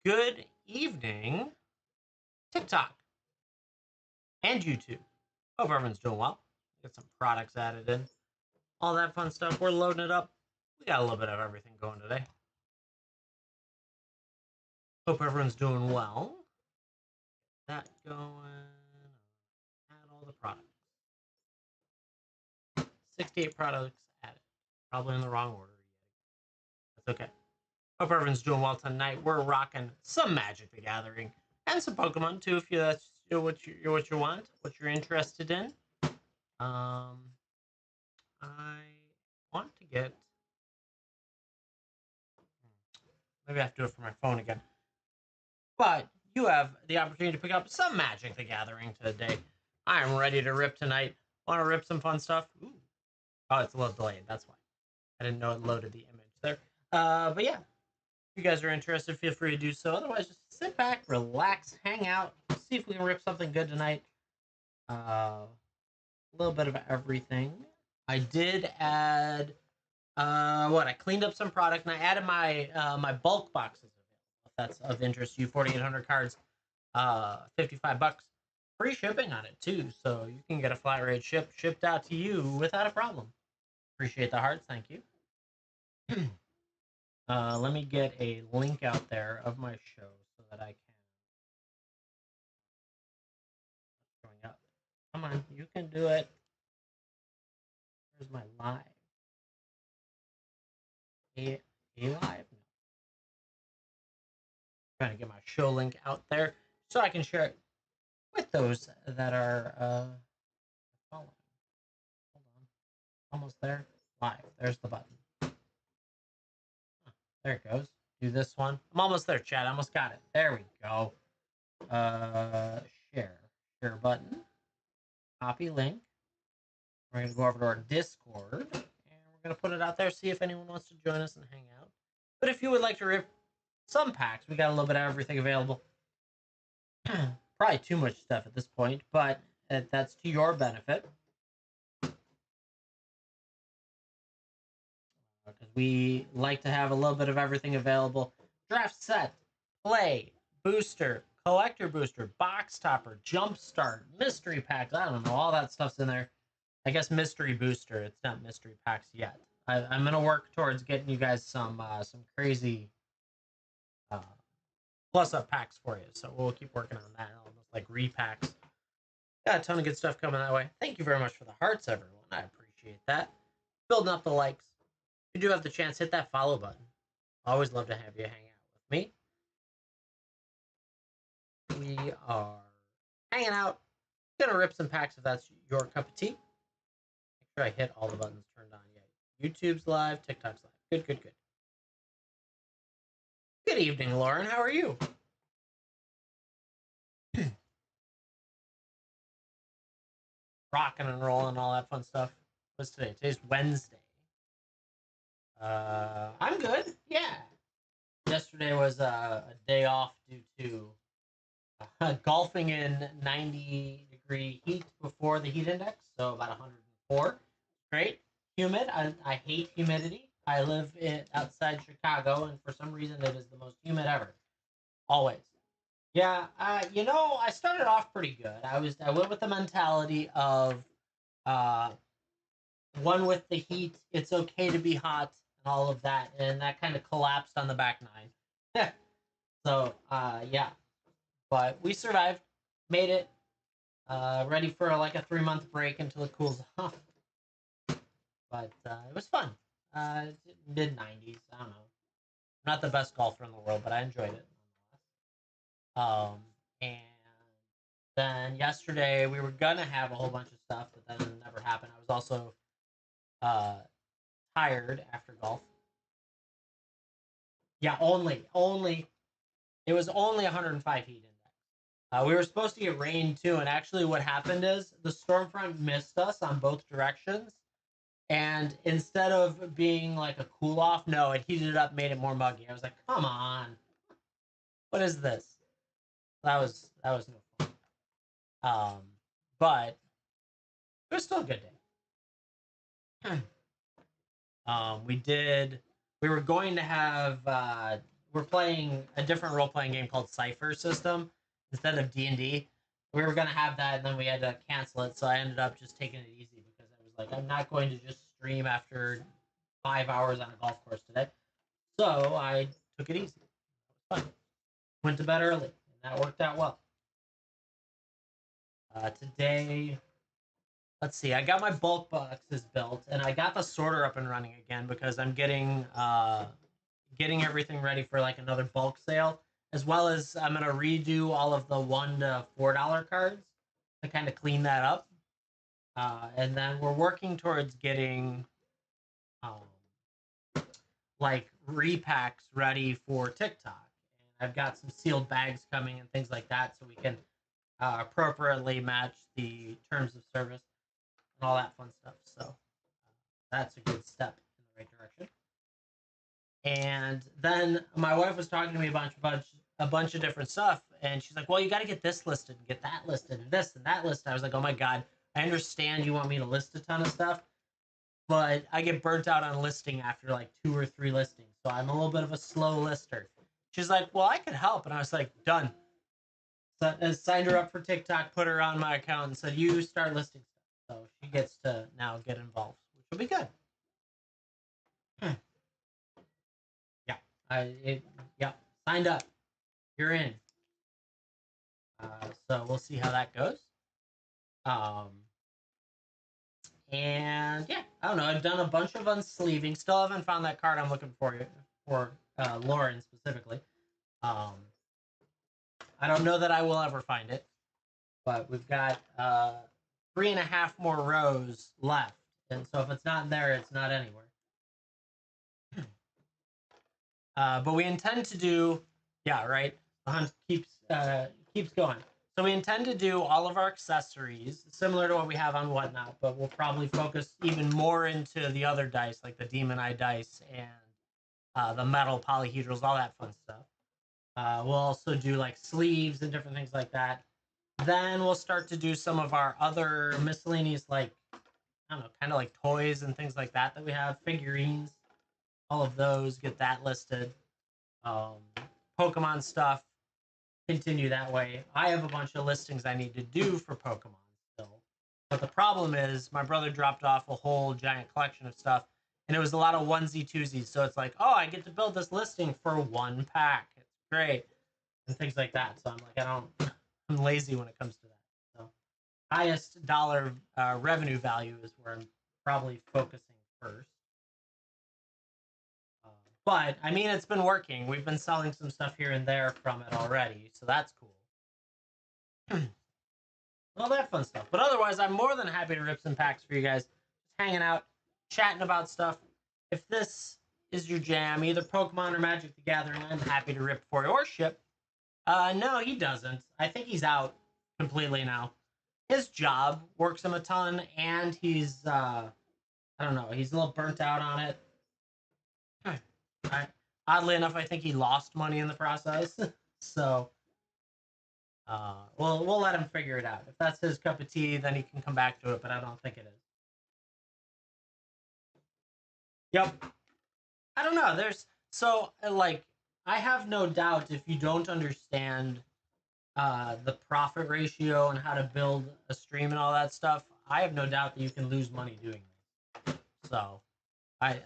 Good evening, TikTok and YouTube. Hope everyone's doing well. Get some products added in, all that fun stuff. We're loading it up. We got a little bit of everything going today. Hope everyone's doing well. That going. Add all the products. 68 products added. Probably in the wrong order. That's okay. Hope everyone's doing well tonight. We're rocking some Magic the Gathering and some Pokemon too, if that's what you want, what you're interested in. I want to get. Maybe I have to do it from my phone again. But you have the opportunity to pick up some Magic the Gathering today. I'm ready to rip tonight. Want to rip some fun stuff? Ooh. Oh, it's a little delayed. That's why. I didn't know it loaded the image there. But yeah, if you guys are interested, feel free to do so. Otherwise, just sit back, relax, hang out, see if we can rip something good tonight. A little bit of everything. I did add I cleaned up some product and I added my my bulk boxes. If that's of interest to you, 4,800 cards, $55, free shipping on it too, so you can get a flat rate shipped out to you without a problem. Appreciate the hearts, thank you. Let me get a link out there of my show so that I can. Showing up. Come on, you can do it. Where's my live? A live? No. Trying to get my show link out there so I can share it with those that are following. Hold on. Almost there. Live. There's the button. There it goes. Do this one. I'm almost there, chat. I almost got it. There we go. Share. Share button. Copy link. We're going to go over to our Discord. And we're going to put it out there, see if anyone wants to join us and hang out. But if you would like to rip some packs, we got a little bit of everything available. Probably too much stuff at this point, but that's to your benefit. Because we like to have a little bit of everything available. Draft set, play, booster, collector booster, box topper, jumpstart, mystery packs. I don't know, all that stuff's in there. I guess mystery booster. It's not mystery packs yet. I'm gonna work towards getting you guys some crazy plus up packs for you. So we'll keep working on that. Almost like repacks. Got a ton of good stuff coming that way. Thank you very much for the hearts, everyone. I appreciate that. Building up the likes. If you do have the chance, hit that follow button. Always love to have you hang out with me. We are hanging out. Gonna rip some packs if that's your cup of tea. Make sure I hit all the buttons turned on. Yeah, YouTube's live, TikTok's live. Good. Good evening, Lauren. How are you? Rocking and rolling, all that fun stuff. What's today? Today's Wednesday. I'm good. Yeah. Yesterday was a day off due to golfing in 90-degree heat before the heat index, so about 104. Great. Humid. I hate humidity. I live outside Chicago, and for some reason, it is the most humid ever. Always. Yeah. I started off pretty good. I went with the mentality of one with the heat. It's okay to be hot and all of that, and that kind of collapsed on the back nine. So yeah. But we survived, made it, ready for like a 3-month break until it cools off. But it was fun. Mid-90s, I don't know. I'm not the best golfer in the world, but I enjoyed it. And then yesterday we were gonna have a whole bunch of stuff, but then it never happened. I was also tired after golf. Yeah, only. It was only 105 heat index. We were supposed to get rain too, and actually what happened is the storm front missed us on both directions. And instead of being like a cool off, no, it heated it up, made it more muggy. I was like, come on. What is this? That was no fun. But it was still a good day. We were going to have we're playing a different role-playing game called Cypher System instead of D&D. We were gonna have that, and then we had to cancel it. So I ended up just taking it easy because I was like, I'm not going to just stream after 5 hours on a golf course today. So I took it easy. It was fun. Went to bed early, and that worked out well. Today, let's see. I got my bulk boxes built, and I got the sorter up and running again because I'm getting everything ready for like another bulk sale, as well as I'm gonna redo all of the $1 to $4 cards to kind of clean that up, and then we're working towards getting like repacks ready for TikTok. And I've got some sealed bags coming and things like that, so we can appropriately match the terms of service and all that fun stuff. So that's a good step in the right direction. And then my wife was talking to me about a bunch of different stuff, and she's like, "Well, you got to get this listed, and get that listed, and this and that listed." I was like, "Oh my god, I understand you want me to list a ton of stuff, but I get burnt out on listing after like 2 or 3 listings, so I'm a little bit of a slow lister." She's like, "Well, I could help," and I was like, "Done." So I signed her up for TikTok, put her on my account, and said, "You start listing stuff." So she gets to now get involved, which will be good. Yeah, signed up. You're in. So we'll see how that goes. Um, and yeah, I don't know. I've done a bunch of unsleeving. Still haven't found that card I'm looking for Lauren specifically. Um, I don't know that I will ever find it, but we've got 3.5 more rows left, and so if it's not there, it's not anywhere. But we intend to do, yeah, right. The hunt keeps going. So we intend to do all of our accessories similar to what we have on Whatnot, but we'll probably focus even more into the other dice, like the Demon Eye dice and the metal polyhedrals, all that fun stuff. We'll also do like sleeves and different things like that. Then we'll start to do some of our other miscellaneous, like, I don't know, kind of like toys and things like that we have, figurines, all of those, get that listed. Pokemon stuff, continue that way. I have a bunch of listings I need to do for Pokemon still. But the problem is my brother dropped off a whole giant collection of stuff, and it was a lot of onesie twosies. So it's like, oh, I get to build this listing for 1 pack. It's great. And things like that. So I'm like, I'm lazy when it comes to that. So highest dollar revenue value is where I'm probably focusing first. But I mean, it's been working. We've been selling some stuff here and there from it already, so that's cool. All that fun stuff. But otherwise, I'm more than happy to rip some packs for you guys. Just hanging out, chatting about stuff. If this is your jam, either Pokemon or Magic the Gathering, I'm happy to rip for you or ship. No, he doesn't. I think he's out completely now. His job works him a ton, and he's I don't know, he's a little burnt out on it. Oddly enough, I think he lost money in the process. So we'll let him figure it out. If that's his cup of tea, then he can come back to it, but I don't think it is. Yep. I don't know. There's so like I have no doubt if you don't understand the profit ratio and how to build a stream and all that stuff, I have no doubt that you can lose money doing this. So I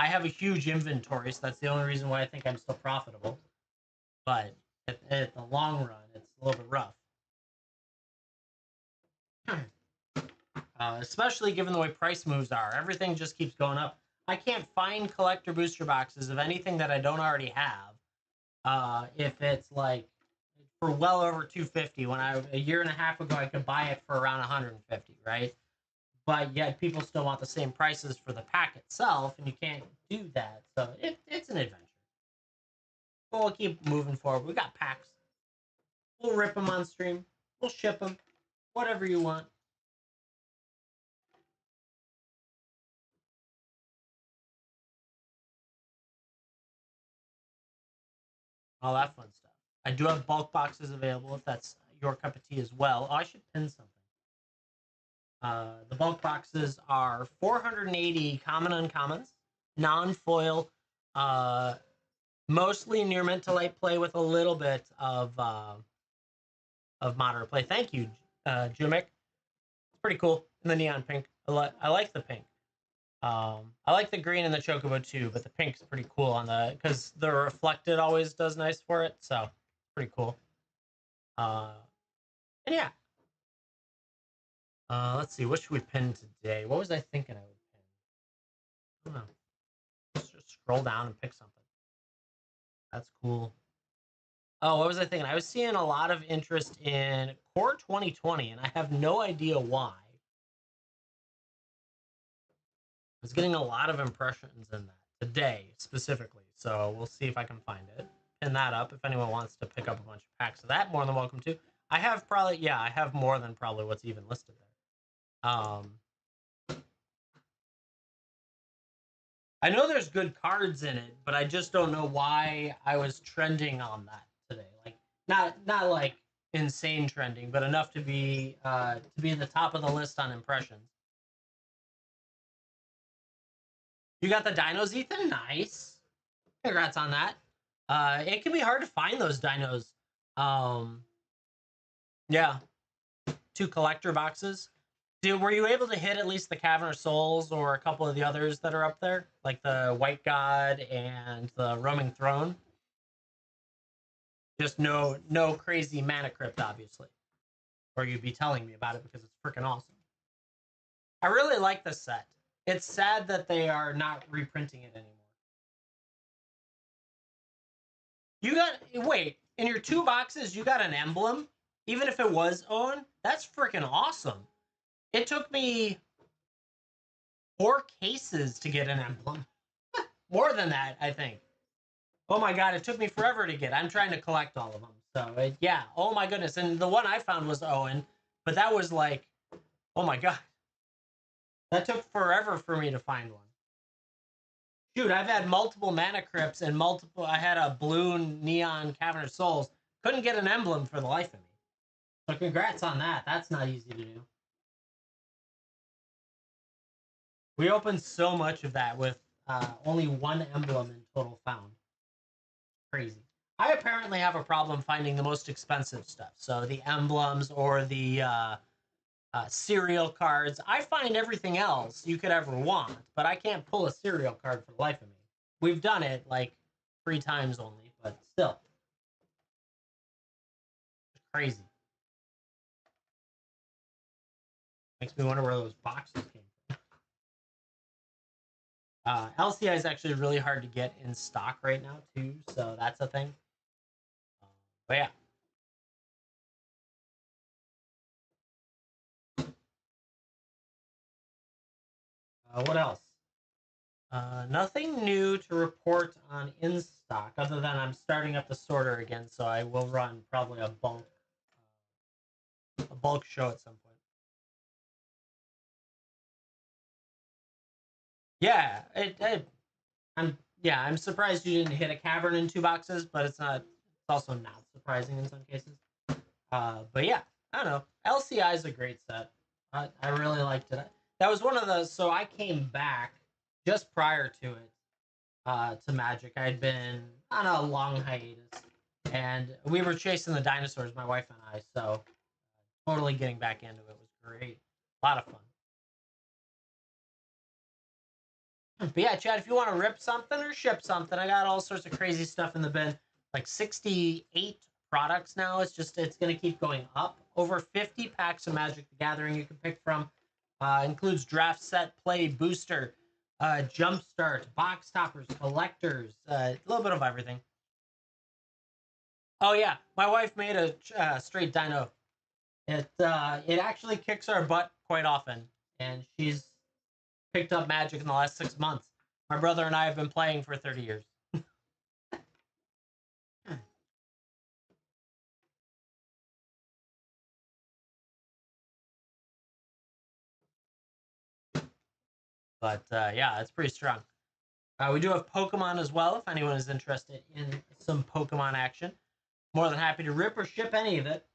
have a huge inventory, so that's the only reason why I think I'm still profitable. But at the long run, it's a little bit rough. Especially given the way price moves are. Everything just keeps going up. I can't find collector booster boxes of anything that I don't already have. If it's like for well over 250, when a year and a half ago I could buy it for around 150, right? But yet people still want the same prices for the pack itself, and you can't do that. So it's an adventure. But we'll keep moving forward. We got packs. We'll rip them on stream. We'll ship them. Whatever you want. All that fun stuff. I do have bulk boxes available if that's your cup of tea as well. Oh, I should pin something. The bulk boxes are 480 common uncommons, non-foil, Mostly near mint to late play with a little bit of moderate play. Thank you, Jumek. It's pretty cool. And the neon pink. I like the pink. I like the green and the chocobo too, but the pink's pretty cool on the because the reflected always does nice for it. So pretty cool. And yeah. Let's see. What should we pin today? What was I thinking I would pin? I don't know. Let's just scroll down and pick something. That's cool. Oh, what was I thinking? I was seeing a lot of interest in Core 2020, and I have no idea why. I was getting a lot of impressions in that today, specifically. So we'll see if I can find it. Pin that up. If anyone wants to pick up a bunch of packs of that, more than welcome to. I have I have more than probably what's even listed there. I know there's good cards in it, but I just don't know why I was trending on that today. Like not like insane trending, but enough to be in the top of the list on impressions. You got the dinos, Ethan? Nice. Congrats on that. It can be hard to find those dinos. Yeah. 2 collector boxes. Were you able to hit at least the Cavern of Souls or a couple of the others that are up there? Like the White God and the Roaming Throne? Just no crazy mana crypt, obviously. Or you'd be telling me about it because it's freaking awesome. I really like this set. It's sad that they are not reprinting it anymore. You got wait, in your 2 boxes, you got an emblem, even if it was owned. That's freaking awesome. It took me 4 cases to get an emblem. More than that, I think. Oh my god, it took me forever to get. I'm trying to collect all of them. So yeah, oh my goodness. And the one I found was Owen, but that was like, oh my god, that took forever for me to find one. Shoot, I've had multiple mana crypts and multiple. I had a blue neon Cavern of Souls. Couldn't get an emblem for the life of me. So congrats on that. That's not easy to do. We opened so much of that with only 1 emblem in total found. Crazy. I apparently have a problem finding the most expensive stuff. So the emblems or the serial cards. I find everything else you could ever want, but I can't pull a serial card for the life of me. We've done it like 3 times only, but still. It's crazy. Makes me wonder where those boxes came from. LCI is actually really hard to get in stock right now, too, so that's a thing. But yeah. What else? Nothing new to report on in stock, other than I'm starting up the sorter again, so I will run probably a bulk show at some point. Yeah, I'm surprised you didn't hit a cavern in 2 boxes, but it's also not surprising in some cases. But yeah, I don't know. LCI is a great set. I really liked it. That was one of the so I came back just prior to it to Magic. I had been on a long hiatus, and we were chasing the dinosaurs, my wife and I. So totally getting back into it was great. A lot of fun. But yeah, Chad, if you want to rip something or ship something, I got all sorts of crazy stuff in the bin. Like 68 products now. It's gonna keep going up. Over 50 packs of Magic the Gathering you can pick from. Includes draft set, play, booster, jumpstart, box toppers, collectors, a little bit of everything. Oh yeah, my wife made a straight dino. It actually kicks our butt quite often, and she's picked up Magic in the last 6 months. My brother and I have been playing for 30 years. But yeah, it's pretty strong. We do have Pokemon as well, if anyone is interested in some Pokemon action. More than happy to rip or ship any of it.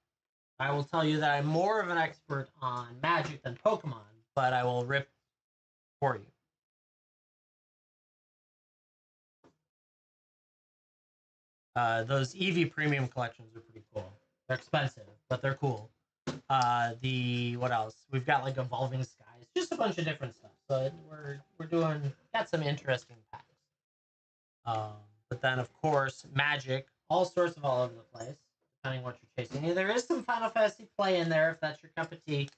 I will tell you that I'm more of an expert on Magic than Pokemon, but I will rip for you. Those Eevee premium collections are pretty cool. They're expensive, but they're cool. What else? We've got like Evolving Skies, just a bunch of different stuff. So we're doing got some interesting packs. But then of course Magic, all sorts of all over the place, depending what you're chasing. There is some Final Fantasy play in there if that's your cup of tea.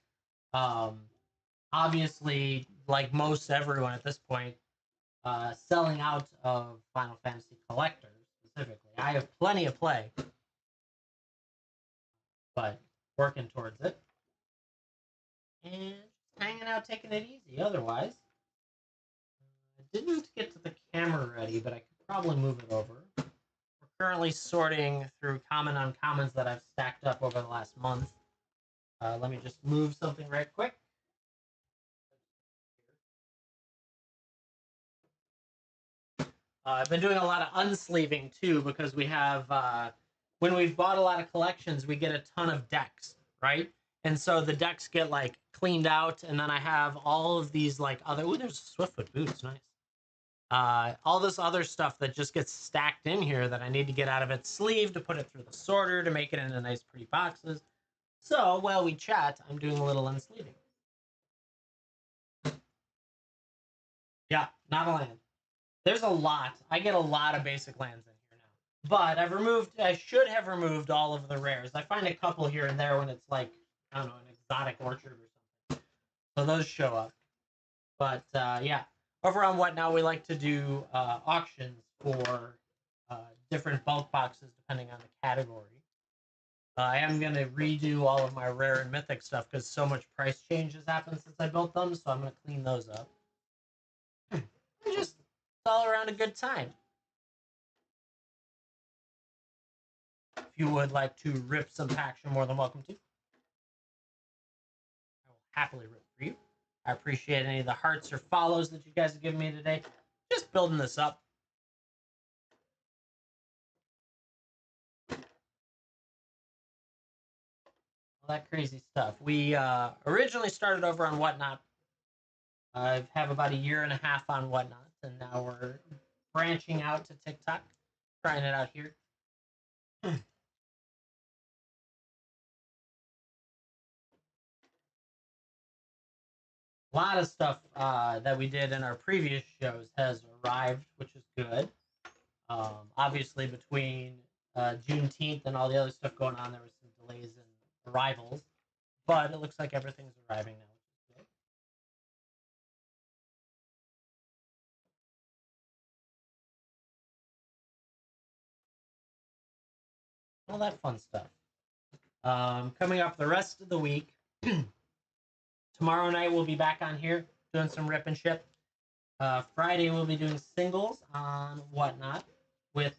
Obviously, like most everyone at this point, selling out of Final Fantasy collectors specifically. I have plenty of play, but working towards it. And hanging out, taking it easy. Otherwise, I didn't get to the camera ready, but I could probably move it over. We're currently sorting through common uncommons that I've stacked up over the last month. Let me just move something right quick. I've been doing a lot of unsleeving too because we have when we've bought a lot of collections, we get a ton of decks, right? And so the decks get like cleaned out, and then I have all of these like other. Oh, there's Swiftfoot boots, nice. All this other stuff that just gets stacked in here that I need to get out of its sleeve to put it through the sorter to make it into nice, pretty boxes. So while we chat, I'm doing a little unsleeving. Yeah, not a land. There's a lot. I get a lot of basic lands in here now. But I should have removed all of the rares. I find a couple here and there when it's like, I don't know, an exotic orchard or something. So those show up. But yeah, over on Whatnot, we like to do auctions for different bulk boxes depending on the category. I am going to redo all of my rare and mythic stuff because so much price change has happened since I built them. So I'm going to clean those up. Just all around a good time. If you would like to rip some packs, you're more than welcome to. I will happily rip for you. I appreciate any of the hearts or follows that you guys have given me today. Just building this up. All that crazy stuff. We originally started over on Whatnot. I have about a year and a half on Whatnot, and now we're branching out to TikTok, trying it out here. A lot of stuff that we did in our previous shows has arrived, which is good. Obviously, between Juneteenth and all the other stuff going on, there was some delays in arrivals, but it looks like everything's arriving now, which is good. All that fun stuff. Coming up the rest of the week, tomorrow night we'll be back on here doing some rip and ship. Friday we'll be doing singles on Whatnot with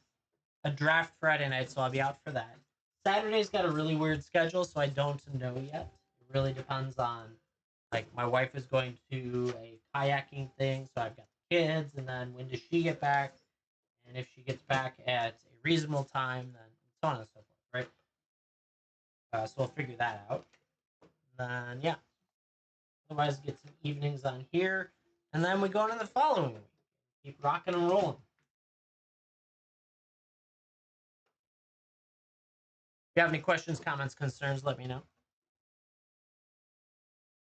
a draft Friday night, so I'll be out for that. Saturday's got a really weird schedule, so I don't know yet. It really depends on, like, my wife is going to a kayaking thing, so I've got the kids, and then when does she get back? And if she gets back at a reasonable time, then so on and so forth, right? So we'll figure that out. Then, yeah. Otherwise, get some evenings on here, and then we go into the following week. Keep rocking and rolling. If you have any questions, comments, concerns, let me know.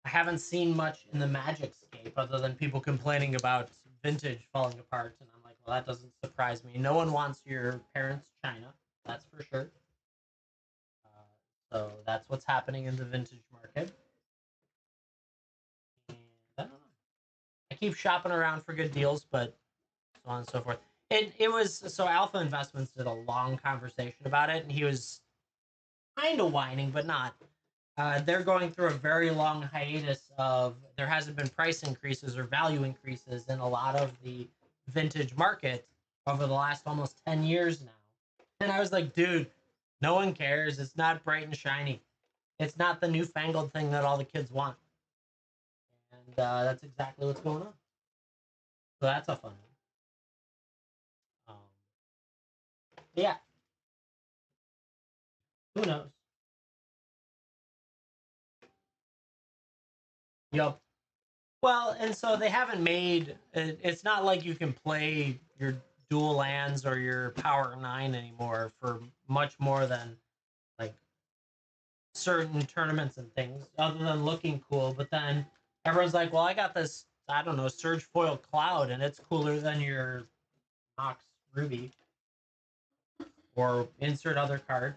I haven't seen much in the Magic scape other than people complaining about vintage falling apart, and I'm like, well, that doesn't surprise me. No one wants your parents' China, that's for sure. So that's what's happening in the vintage market. And I don't know. I keep shopping around for good deals, but so on and so forth. It was so Alpha Investments did a long conversation about it, and he was kind of whining, but not. They're going through a very long hiatus of there hasn't been price increases or value increases in a lot of the vintage market over the last almost 10 years now. And I was like, dude, no one cares. It's not bright and shiny. It's not the newfangled thing that all the kids want. And that's exactly what's going on. So that's a fun one. Yeah. Who knows? Yup. Well, and so they haven't made it's not like you can play your dual lands or your Power 9 anymore for much more than like certain tournaments and things, other than looking cool. But then everyone's like, well, I got this, I don't know, Surge Foil Cloud, and it's cooler than your Nox Ruby. Or insert other card.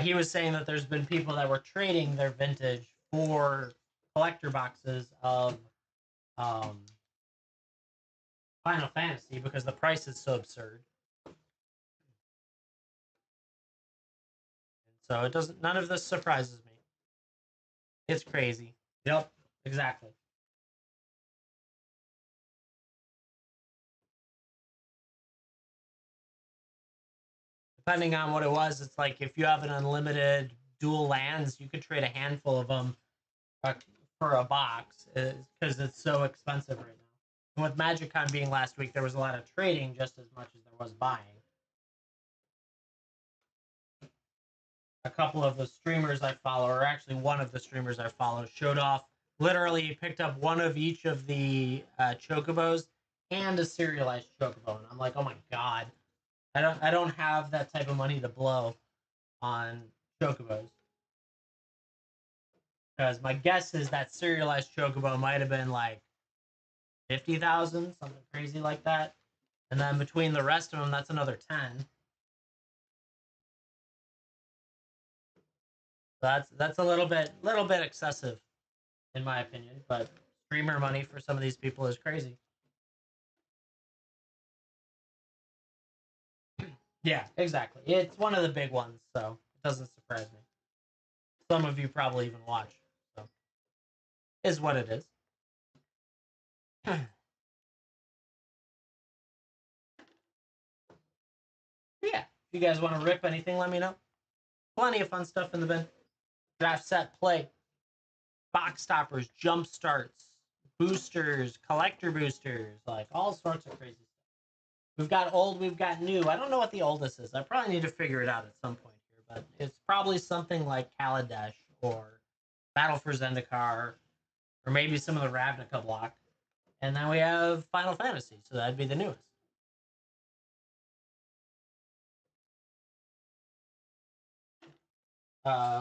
He was saying that there's been people that were trading their vintage for collector boxes of Final Fantasy because the price is so absurd. So it doesn't. None of this surprises me. It's crazy. Yep, exactly. Depending on what it was, it's like if you have an unlimited dual lands, you could trade a handful of them for a box because it's so expensive right now. And with MagicCon being last week, there was a lot of trading just as much as there was buying. A couple of the streamers I follow, or actually one of the streamers I follow, showed off. Literally picked up one of each of the chocobos and a serialized chocobo, and I'm like, oh my god, I don't have that type of money to blow on chocobos. Because my guess is that serialized chocobo might have been like 50,000, something crazy like that, and then between the rest of them, that's another 10. So that's a little bit excessive, in my opinion. But streamer money for some of these people is crazy. Yeah, exactly. It's one of the big ones, so it doesn't surprise me. Some of you probably even watch, so is what it is. Yeah, if you guys want to rip anything, let me know. Plenty of fun stuff in the bin. Draft set play, box stoppers, jump starts, boosters, collector boosters, like all sorts of crazy stuff. We've got old, we've got new. I don't know what the oldest is. I probably need to figure it out at some point here, but it's probably something like Kaladesh or Battle for Zendikar, or maybe some of the Ravnica block. And then we have Final Fantasy, so that'd be the newest.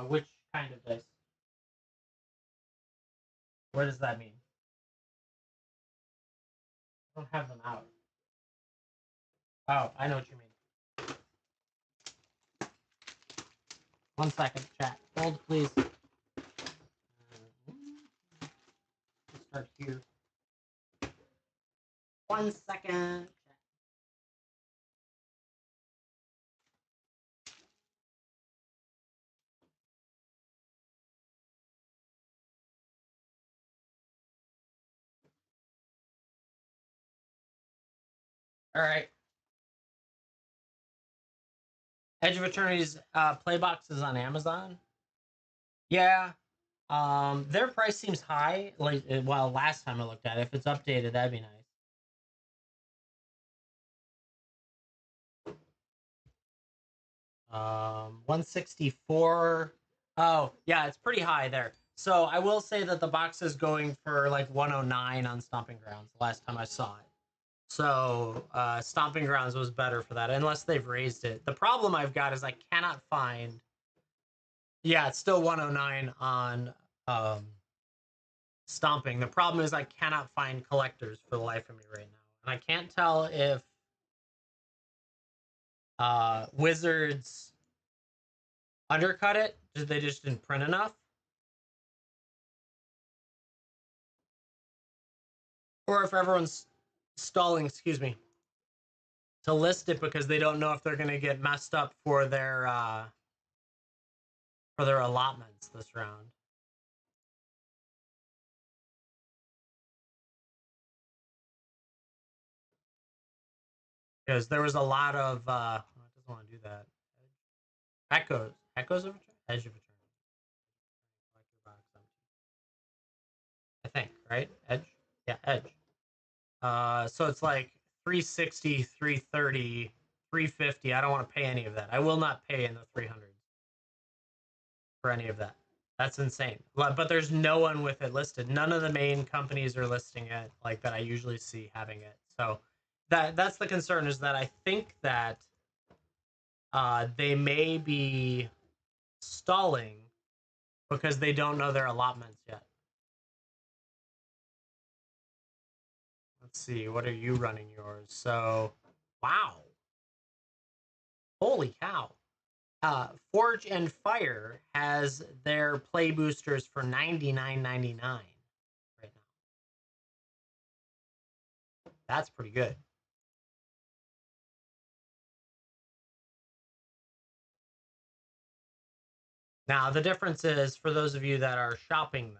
Which kind of dice? What does that mean? I don't have them out. Oh, I know what you mean. 1 second, chat. Hold, please. Let's start here. 1 second. All right. Edge of Eternity's play box is on Amazon. Yeah. Their price seems high. Like, well, last time I looked at it, if it's updated, that'd be nice. Um, 164. Oh, yeah, it's pretty high there. So I will say that the box is going for like 109 on Stomping Grounds last time I saw it. So Stomping Grounds was better for that, unless they've raised it. The problem I've got is I cannot find. Yeah, it's still 109 on Stomping. The problem is I cannot find collectors for the life of me right now, and I can't tell if Wizards undercut it. They just didn't print enough, or if everyone's stalling. Excuse me, to list it because they don't know if they're going to get messed up for their allotments this round. Because there was a lot of I doesn't want to do that. Echoes of Edge of Eternity. I think, right? Edge? Yeah, Edge. So it's like 360, 330, 350. I don't want to pay any of that. I will not pay in the 300s for any of that. That's insane. But there's no one with it listed. None of the main companies are listing it like that I usually see having it. So that's the concern, is that I think that they may be stalling because they don't know their allotments yet. Let's see, what are you running yours? So, wow. Holy cow. Forge and Fire has their play boosters for $99.99 right now. That's pretty good. Now, the difference is, for those of you that are shopping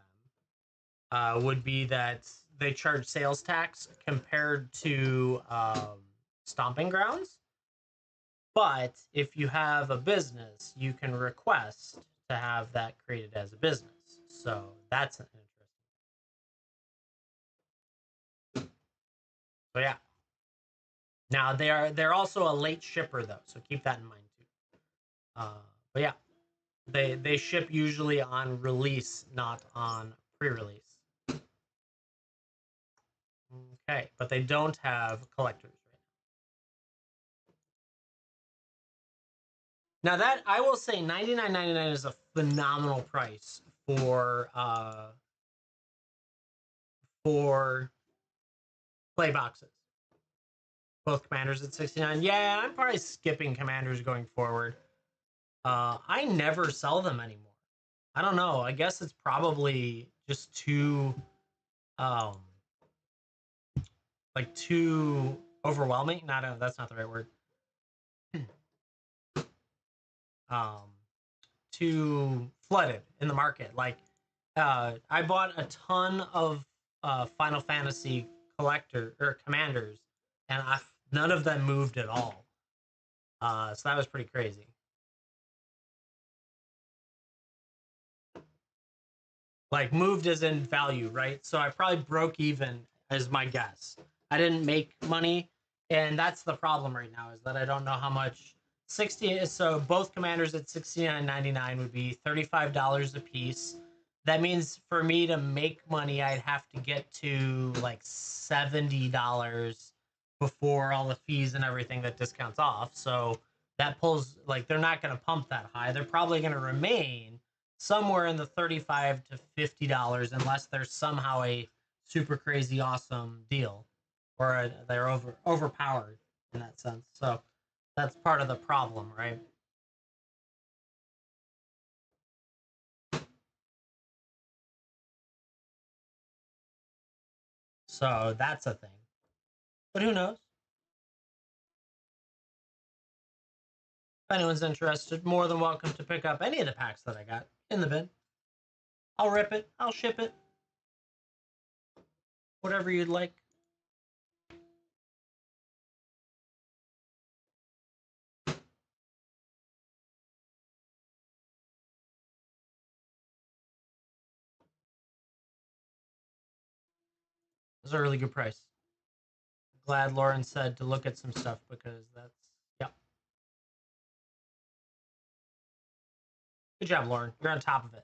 them, would be that they charge sales tax compared to Stomping Grounds. But if you have a business, you can request to have that created as a business. So that's interesting. So yeah. Now they're also a late shipper though, so keep that in mind too. But yeah, they ship usually on release, not on pre-release. Okay, but they don't have collectors right now. Now that I will say, $99.99 is a phenomenal price for play boxes. Both commanders at 69. Yeah, I'm probably skipping commanders going forward. I never sell them anymore. I don't know. I guess it's probably just too like too overwhelming. That's not the right word. um too flooded in the market. Like I bought a ton of Final Fantasy collector or commanders, and none of them moved at all. So that was pretty crazy. Like moved as in value, right? So I probably broke even as my guess. I didn't make money, and that's the problem right now, is that I don't know how much 60. So both commanders at $69.99 would be $35 a piece. That means for me to make money, I'd have to get to like $70 before all the fees and everything that discounts off. So that pulls, like, they're not going to pump that high. They're probably going to remain somewhere in the $35 to $50 unless there's somehow a super crazy awesome deal, or they're overpowered in that sense. So that's part of the problem, right? So that's a thing. But who knows? If anyone's interested, more than welcome to pick up any of the packs that I got in the bin. I'll rip it. I'll ship it. Whatever you'd like. It's a really good price. Glad Lauren said to look at some stuff, because that's, yep. Good job, Lauren. You're on top of it.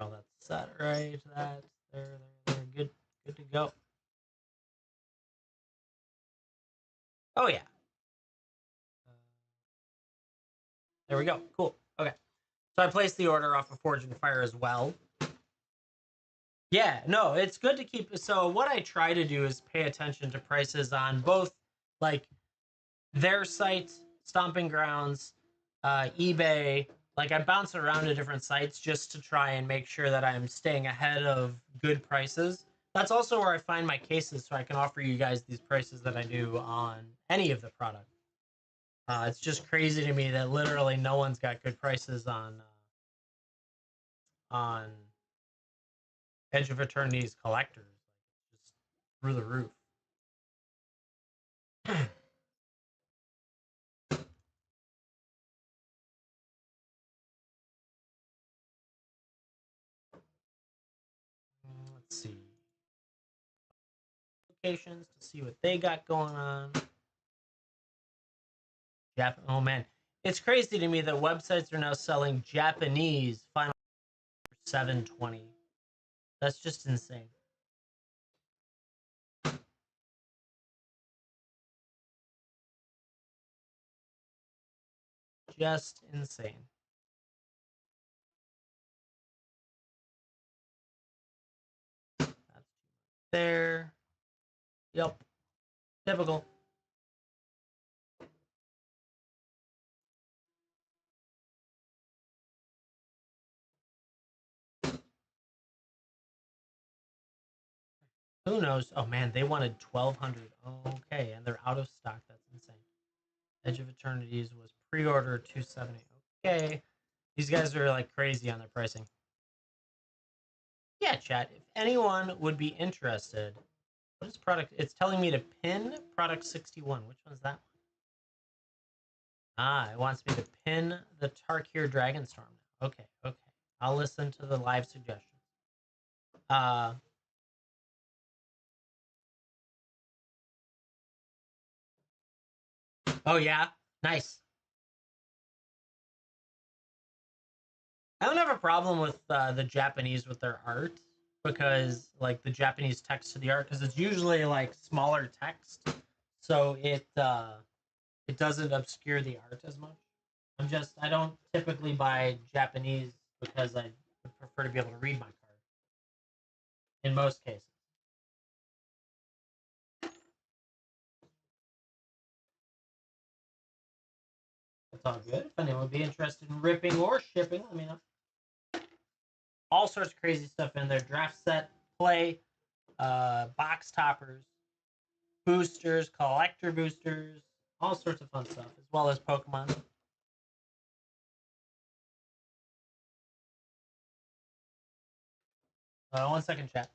All that set right. That there. Good to go. Oh yeah. There we go. Cool. Okay. So I placed the order off of Forge and Fire as well. Yeah, no, it's good to keep. So what I try to do is pay attention to prices on both, like, their site, Stomping Grounds, eBay. Like, I bounce around to different sites just to try and make sure that I'm staying ahead of good prices. That's also where I find my cases, so I can offer you guys these prices that I do on any of the product. It's just crazy to me that literally no one's got good prices on Edge of Eternity's collectors, just through the roof. Let's see. Locations to see what they got going on. Oh man, It's crazy to me that websites are now selling Japanese Final for $720. That's just insane. Just insane. That's there. Yep. Typical. Who knows? Oh man, they wanted 1,200. Okay, and they're out of stock. That's insane. Edge of Eternities was pre-order 270. Okay, these guys are like crazy on their pricing. Yeah, chat. If anyone would be interested, what is product? It's telling me to pin product 61. Which one's that one? Ah, it wants me to pin the Tarkir Dragonstorm. Okay, okay. I'll listen to the live suggestions. Oh yeah, nice. I don't have a problem with the Japanese with their art because like the Japanese text to the art because it's usually like smaller text, so it doesn't obscure the art as much. I don't typically buy Japanese because I would prefer to be able to read my card in most cases. It's all good. If anyone would be interested in ripping or shipping, let me know. All sorts of crazy stuff in there. Draft set, play, box toppers, boosters, collector boosters, all sorts of fun stuff, as well as Pokemon. 1 second, chat.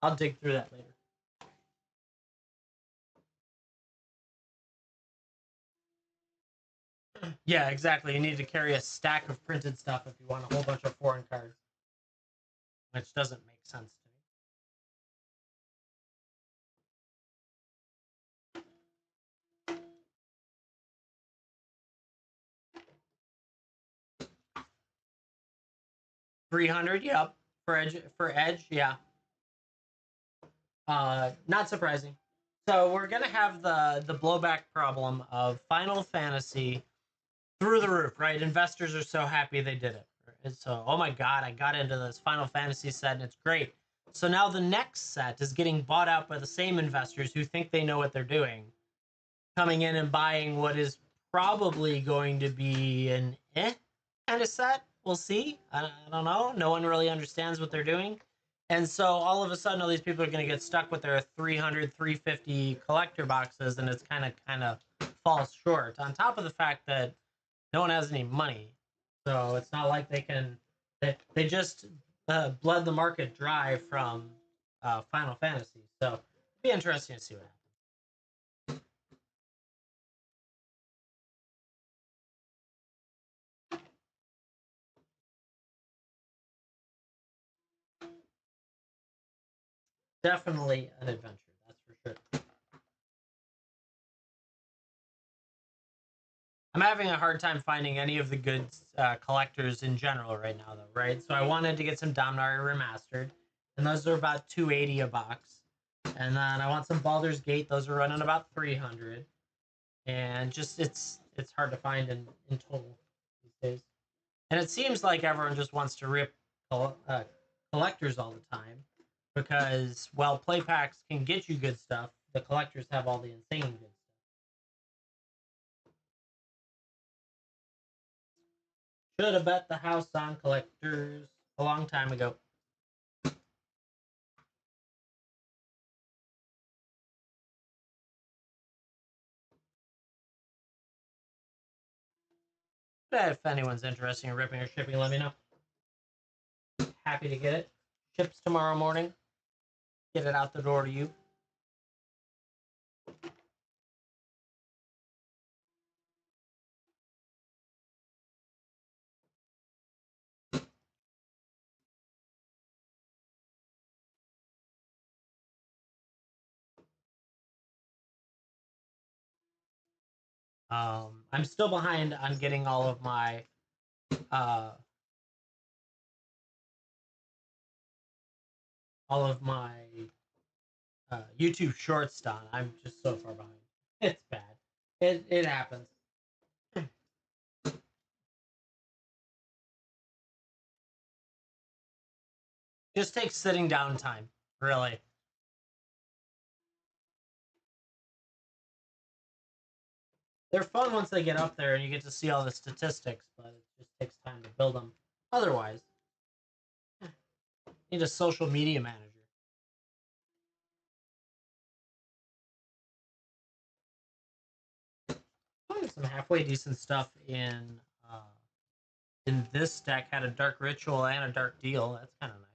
I'll dig through that later. Yeah, exactly. You need to carry a stack of printed stuff if you want a whole bunch of foreign cards, which doesn't make sense to me. 300, yep. For Edge, yeah. Not surprising. So we're gonna have the blowback problem of Final Fantasy through the roof, right? Investors are so happy they did it. And so, oh my god, I got into this Final Fantasy set and it's great. So now the next set is getting bought out by the same investors who think they know what they're doing, coming in and buying what is probably going to be an kind of set. We'll see. I don't know. No one really understands what they're doing. And so all of a sudden, all these people are going to get stuck with their 300, 350 collector boxes, and it's kind of falls short. On top of the fact that no one has any money, so it's not like they can. They just bled the market dry from Final Fantasy. So it'll be interesting to see what happens. Definitely an adventure, that's for sure. I'm having a hard time finding any of the good collectors in general right now, though, right? So I wanted to get some Dominaria Remastered, and those are about 280 a box. And then I want some Baldur's Gate; those are running about 300. And just it's hard to find in total these days. And it seems like everyone just wants to rip collectors all the time because while play packs can get you good stuff, the collectors have all the insane good stuff. Should have bet the house on collectors a long time ago. But if anyone's interested in ripping or shipping, let me know. Happy to get it. Ships tomorrow morning. Get it out the door to you. I'm still behind on getting uh, all of my YouTube shorts done. I'm just so far behind. It's bad. It happens. Just takes sitting down time, really. They're fun once they get up there and you get to see all the statistics, but it just takes time to build them. Otherwise, need a social media manager. Find some halfway decent stuff in this deck. Had a dark ritual and a dark deal. That's kind of nice.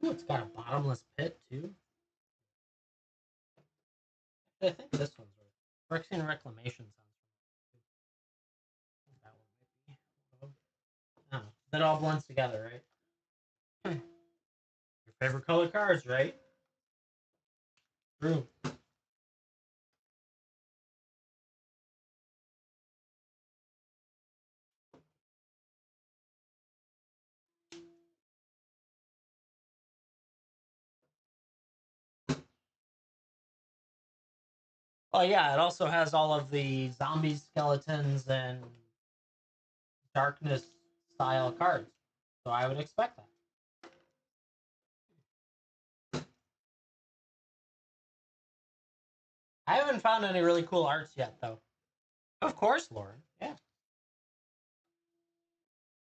Ooh, it's got a bottomless pit too. I think this one's right. Phyrexian Reclamation sounds that one might be. Oh, that all blends together, right? Your favorite color cards, right? True. Oh yeah, it also has all of the zombie skeletons and darkness style cards. So I would expect that. I haven't found any really cool arts yet though. Of course, Lauren. Yeah.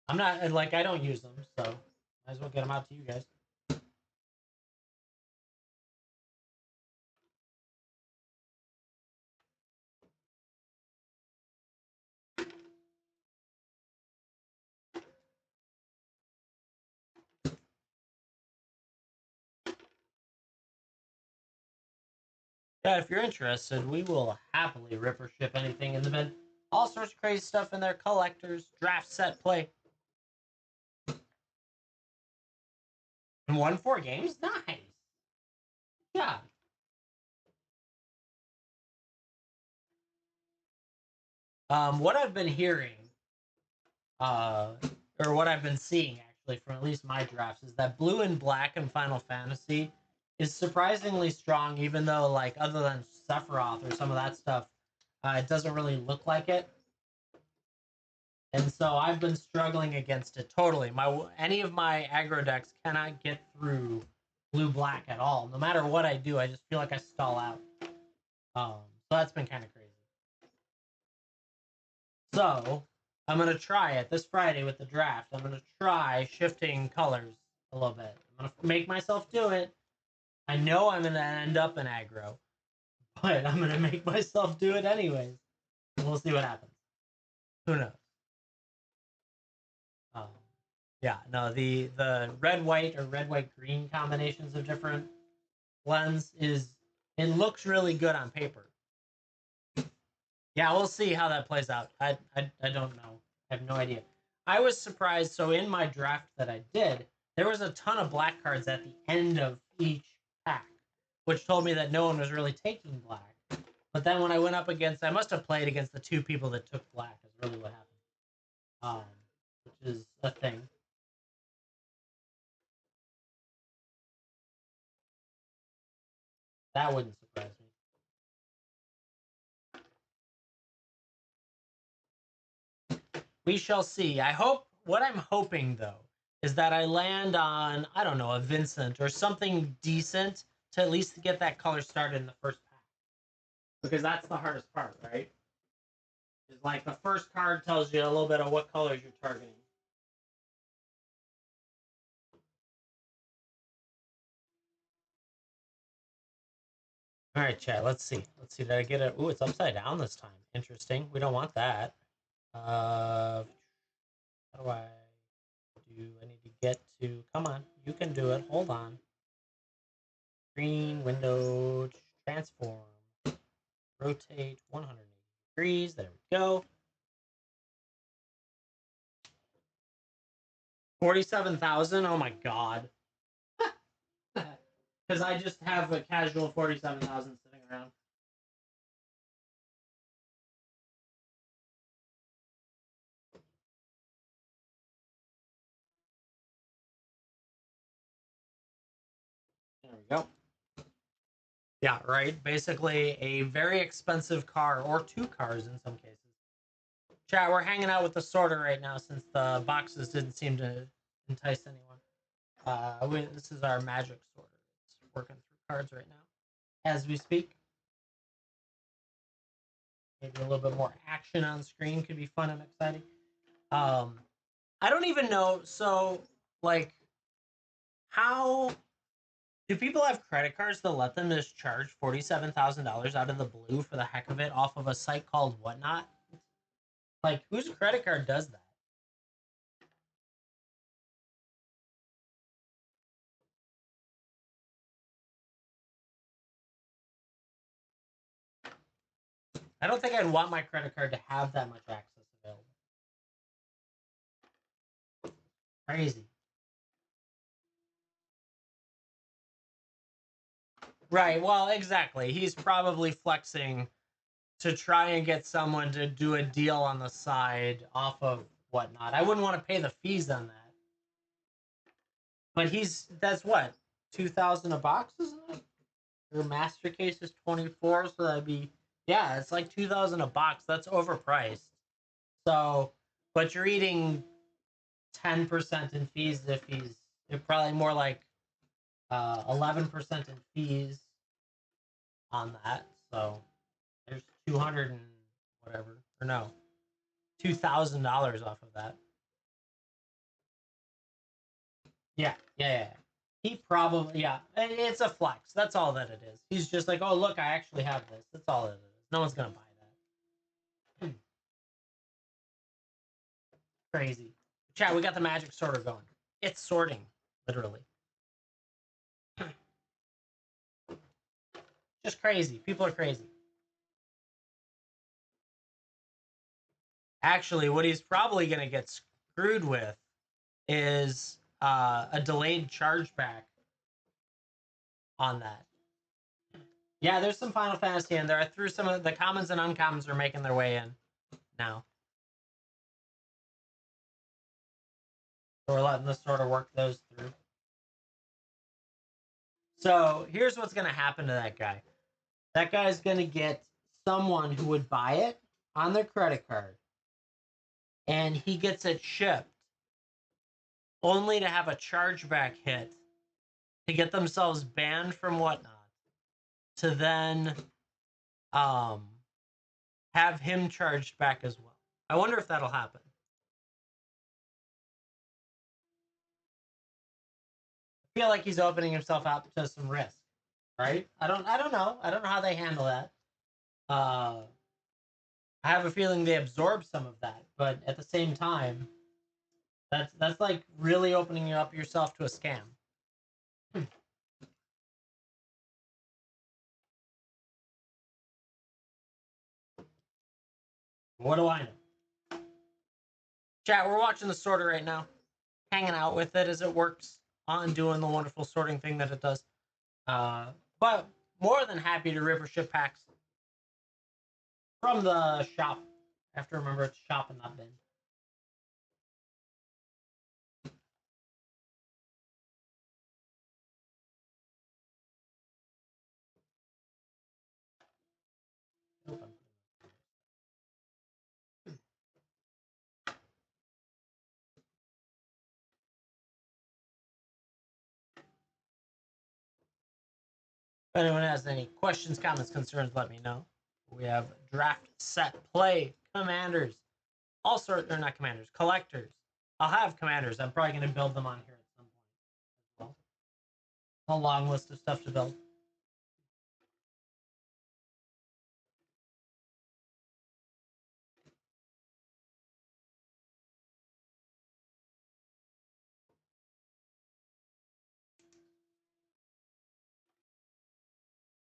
I'm not like I don't use them, so might as well get them out to you guys. Yeah, if you're interested, we will happily rip or ship anything in the bin. All sorts of crazy stuff in there. Collectors, draft set play. And won 4 games? Nice. Yeah. What I've been hearing, uh, or what I've been seeing actually from at least my drafts, is that blue and black in Final Fantasy is surprisingly strong, even though like other than Sephiroth or some of that stuff, it doesn't really look like it. And so I've been struggling against it totally. Any of my aggro decks cannot get through blue black at all. No matter what I do, I just feel like I stall out. So that's been kind of crazy. So I'm gonna try it this Friday with the draft. I'm gonna try shifting colors a little bit. I'm gonna make myself do it. I know I'm gonna end up in aggro, but I'm gonna make myself do it anyways. We'll see what happens. Who knows? Um, yeah, no, the red white or red white green combinations of different blends it looks really good on paper. Yeah, we'll see how that plays out. I don't know. I have no idea. I was surprised. So in my draft that I did, there was a ton of black cards at the end of each pack, which told me that no one was really taking black. But then when I went up against, I must have played against the 2 people that took black. Is really what happened. Which is a thing. That wouldn't surprise me. We shall see. What I'm hoping though is that I land on, I don't know, a Vincent or something decent to at least get that color started in the first pack. Because that's the hardest part, right? Is like the first card tells you a little bit of what colors you're targeting. All right, chat. Let's see. Let's see. Did I get it? Ooh, it's upside down this time. Interesting. We don't want that. How do I do? I need to get to. Come on. You can do it. Hold on. Screen, window, transform, rotate 180 degrees. There we go. 47,000. Oh my god. Because I just have a casual 47,000 sitting around. There we go. Yeah, right. Basically, a very expensive car, or two cars in some cases. Chat, we're hanging out with the sorter right now since the boxes didn't seem to entice anyone. This is our magic sorter. It's working through cards right now as we speak. Maybe a little bit more action on screen could be fun and exciting. I don't even know. So, like, how do people have credit cards that let them just charge $47,000 out of the blue for the heck of it off of a site called Whatnot? Like, whose credit card does that? I don't think I'd want my credit card to have that much access available. Crazy. Right. Well, exactly. He's probably flexing to try and get someone to do a deal on the side off of Whatnot. I wouldn't want to pay the fees on that. But that's what, 2,000 a box, isn't it? Your master case is 24, so that'd be, yeah, it's like 2,000 a box. That's overpriced. So, but you're eating 10% in fees if you're probably more like 11% in fees on that. So there's 200 and whatever, or no, $2,000 off of that. Yeah. He probably, yeah, it's a flex. That's all that it is. He's just like, oh, look, I actually have this. That's all it is. No one's going to buy that. Crazy. Chat, we got the magic sorter going. It's sorting, literally. Just crazy. People are crazy. Actually, what he's probably going to get screwed with is a delayed chargeback on that. Yeah, there's some Final Fantasy in there. I threw some of the commons and uncommons are making their way in now. So we're letting this sort of work those through. So here's what's going to happen to that guy. That guy's going to get someone who would buy it on their credit card, and he gets it shipped only to have a chargeback hit to get themselves banned from Whatnot, to then have him charged back as well. I wonder if that'll happen. I feel like he's opening himself up to some risk, right? I don't know. I don't know how they handle that. I have a feeling they absorb some of that, but at the same time, that's like really opening up yourself to a scam. What do I know? Chat, we're watching the sorter right now, hanging out with it as it works on doing the wonderful sorting thing that it does. But more than happy to rip or ship packs from the shop. I have to remember it's shop and not bin. If anyone has any questions, comments, concerns, let me know. We have draft, set, play, commanders, all sorts, or not commanders, collectors. I'll have commanders. I'm probably going to build them on here at some point as well. A long list of stuff to build.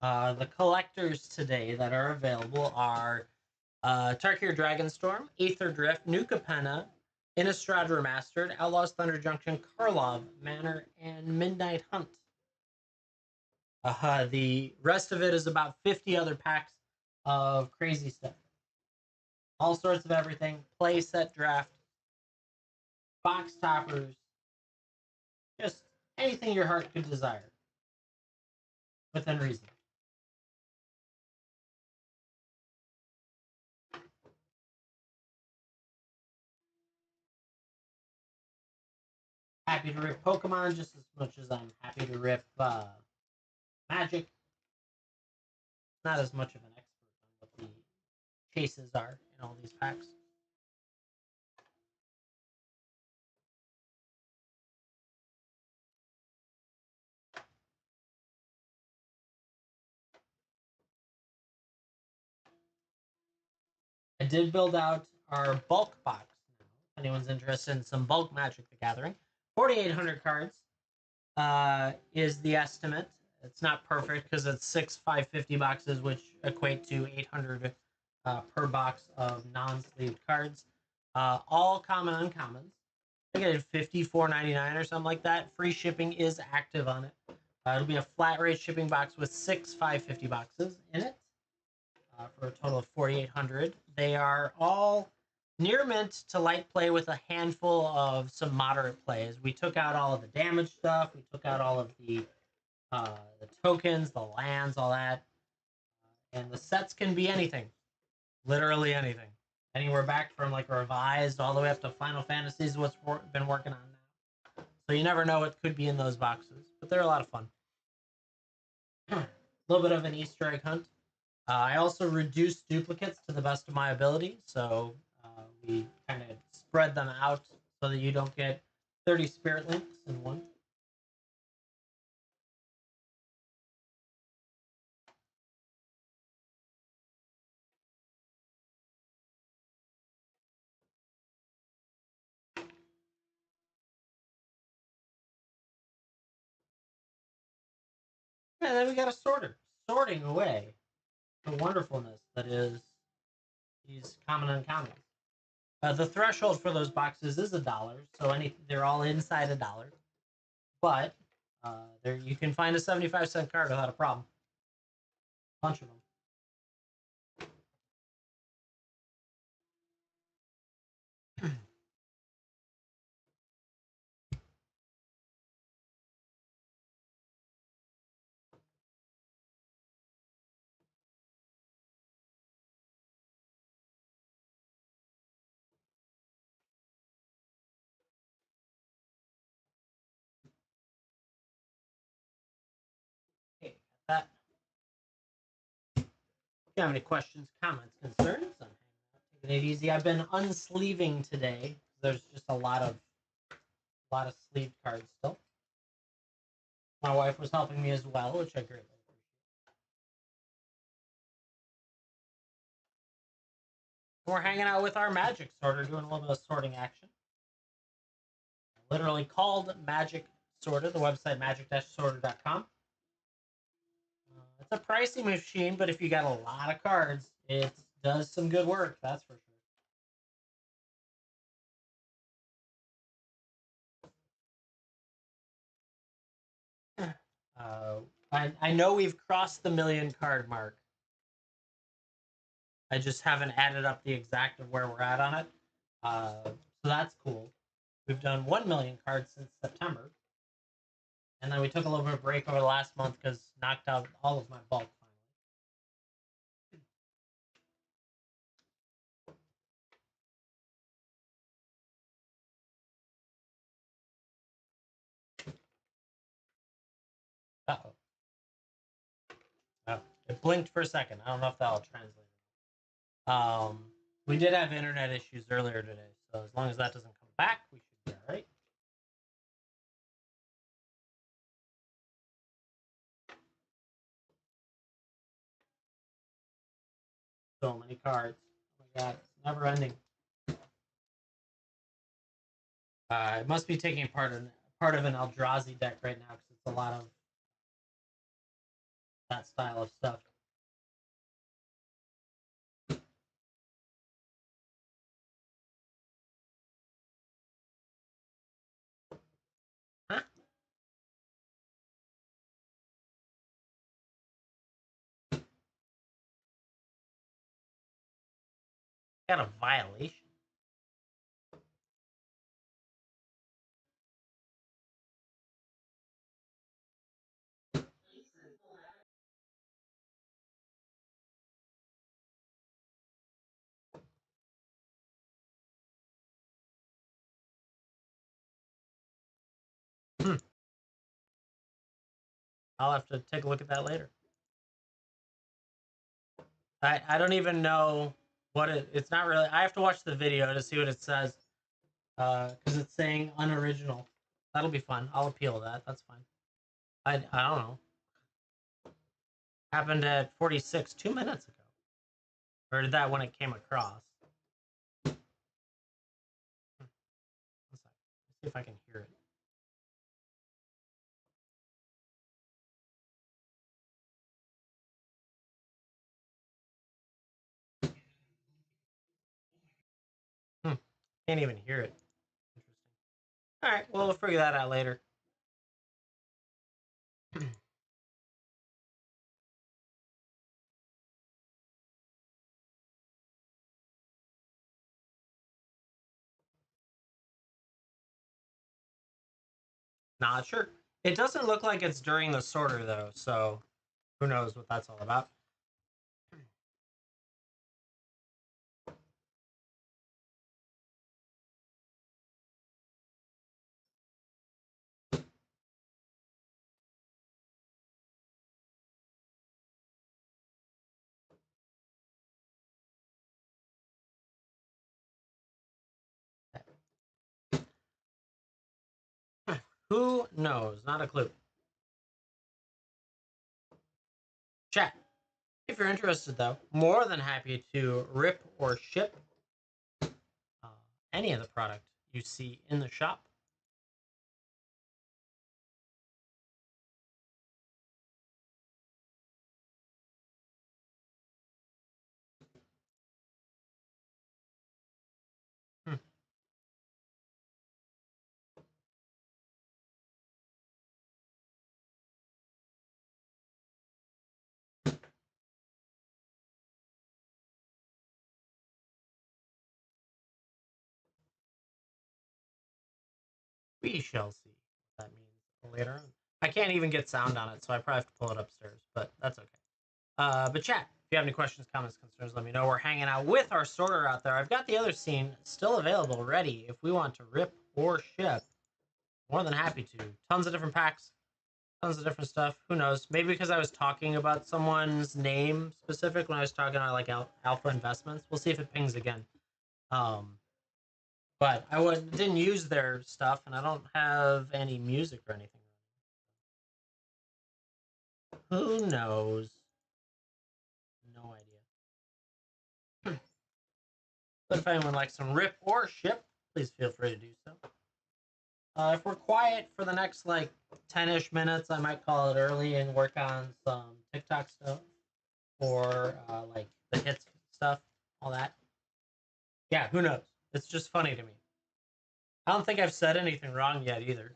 The collectors today that are available are Tarkir Dragonstorm, Aether Drift, Nuka Penna, Innistrad Remastered, Outlaws Thunder Junction, Karlov Manor, and Midnight Hunt. The rest of it is about 50 other packs of crazy stuff. All sorts of everything. Play set draft, box toppers, just anything your heart could desire. Within reason. Happy to rip Pokemon just as much as I'm happy to rip Magic. Not as much of an expert on what the chases are in all these packs. I did build out our bulk box now. If anyone's interested in some bulk Magic the Gathering, 4,800 cards is the estimate. It's not perfect because it's 550 boxes, which equate to 800 per box of non-sleeved cards. All common uncommons. I think I did $54.99 or something like that. Free shipping is active on it. It'll be a flat rate shipping box with 550 boxes in it for a total of 4,800. They are all near mint to light play with a handful of some moderate plays. We took out all of the damage stuff. We took out all of the tokens, the lands, all that. And the sets can be anything. Literally anything. Anywhere back from like revised all the way up to Final Fantasy is what's been working on now. So you never know what could be in those boxes, but they're a lot of fun. A little bit of an Easter egg hunt. I also reduced duplicates to the best of my ability, so we kind of spread them out so that you don't get 30 spirit links in one. And then we got a sorter, sorting away the wonderfulness that is these common uncommons. The threshold for those boxes is $1, so they're all inside $1. But there you can find a 75-cent card without a problem. Bunch of them. Okay, got that. If you have any questions, comments, concerns, I'm taking it easy. I've been unsleeving today. There's just a lot of sleeved cards still. My wife was helping me as well, which I greatly appreciate. We're hanging out with our magic sorter, doing a little bit of sorting action. Literally called Magic Sorter, the website magic-sorter.com. It's a pricey machine, but if you got a lot of cards, it does some good work, that's for sure. I know we've crossed the million card mark. I just haven't added up the exact of where we're at on it. So that's cool. We've done 1 million cards since September. And then we took a little bit of break over the last month because knocked out all of my bulk finally. Uh-oh. Oh, it blinked for a second. I don't know if that'll translate. We did have internet issues earlier today, so as long as that doesn't come back, we should be all right. So many cards. Oh my god, it's never ending. It must be taking part of an Eldrazi deck right now because it's a lot of that style of stuff. Huh? Got a violation. I'll have to take a look at that later. I don't even know what it's not really. I have to watch the video to see what it says because it's saying unoriginal. That'll be fun. I'll appeal that. That's fine. I don't know. Happened at 46 2 minutes ago, or did that when it came across? Let's see if I can hear it. Can't even hear it. Interesting. All right, well, we'll figure that out later. Not sure. It doesn't look like it's during the sorter though, so who knows what that's all about. Who knows? Not a clue. Chat. If you're interested, though, more than happy to rip or ship any of the product you see in the shop. We shall see what that means later on. I can't even get sound on it, so I probably have to pull it upstairs, but that's okay. But chat, if you have any questions, comments, concerns, let me know. We're hanging out with our sorter out there. I've got the other scene still available, ready if we want to rip or ship. More than happy to. Tons of different packs, tons of different stuff. Who knows? Maybe because I was talking about someone's name specific when I was talking about like Alpha Investments. We'll see if it pings again. But didn't use their stuff, and I don't have any music or anything. Who knows? No idea. But if anyone likes some rip or ship, please feel free to do so. If we're quiet for the next like 10-ish minutes, I might call it early and work on some TikTok stuff or like the hits stuff, all that. Yeah, who knows? It's just funny to me. I don't think I've said anything wrong yet either.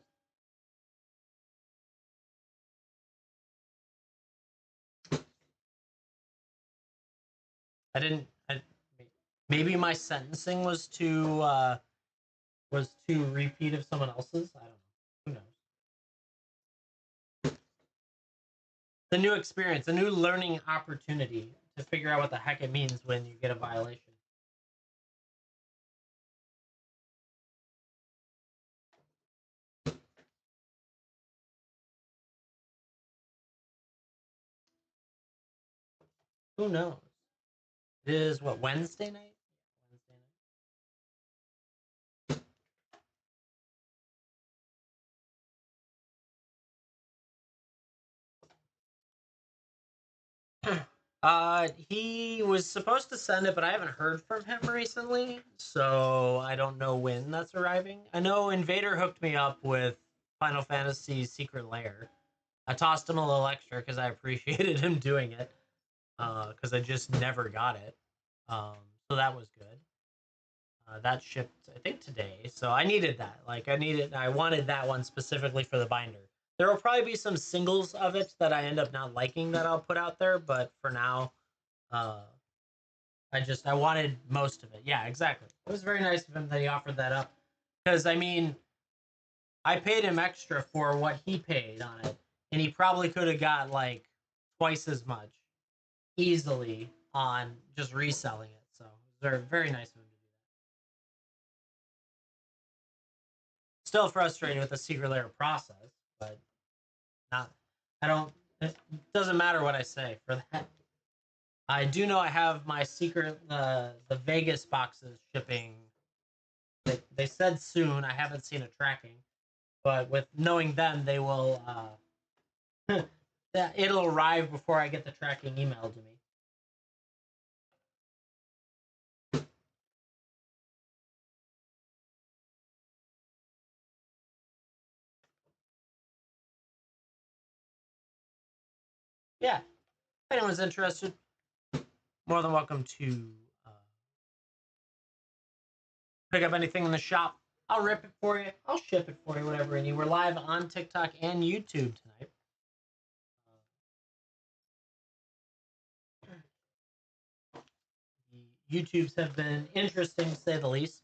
Maybe my sentencing was too repeat of someone else's. I don't know. Who knows? The new experience, a new learning opportunity to figure out what the heck it means when you get a violation. Who knows? It is what, Wednesday night? He was supposed to send it, but I haven't heard from him recently, so I don't know when that's arriving. I know Invader hooked me up with Final Fantasy Secret Lair. I tossed him a little extra because I appreciated him doing it. Because I just never got it. So that was good. That shipped, I think, today. So I needed that. Like, I wanted that one specifically for the binder. There will probably be some singles of it that I end up not liking that I'll put out there, but for now, I wanted most of it. Yeah, exactly. It was very nice of him that he offered that up. Because, I mean, I paid him extra for what he paid on it, and he probably could have got, like, twice as much easily on just reselling it. So, very, very nice of him. Still frustrated with the secret layer process, but not. I don't. It doesn't matter what I say for that. I do know I have my secret, the Vegas boxes shipping. They said soon. I haven't seen a tracking, but with knowing them, they will. It'll arrive before I get the tracking emailed to me. Yeah, if anyone's interested, more than welcome to pick up anything in the shop. I'll rip it for you. I'll ship it for you, whatever you need. We're live on TikTok and YouTube tonight. The YouTubes have been interesting, to say the least.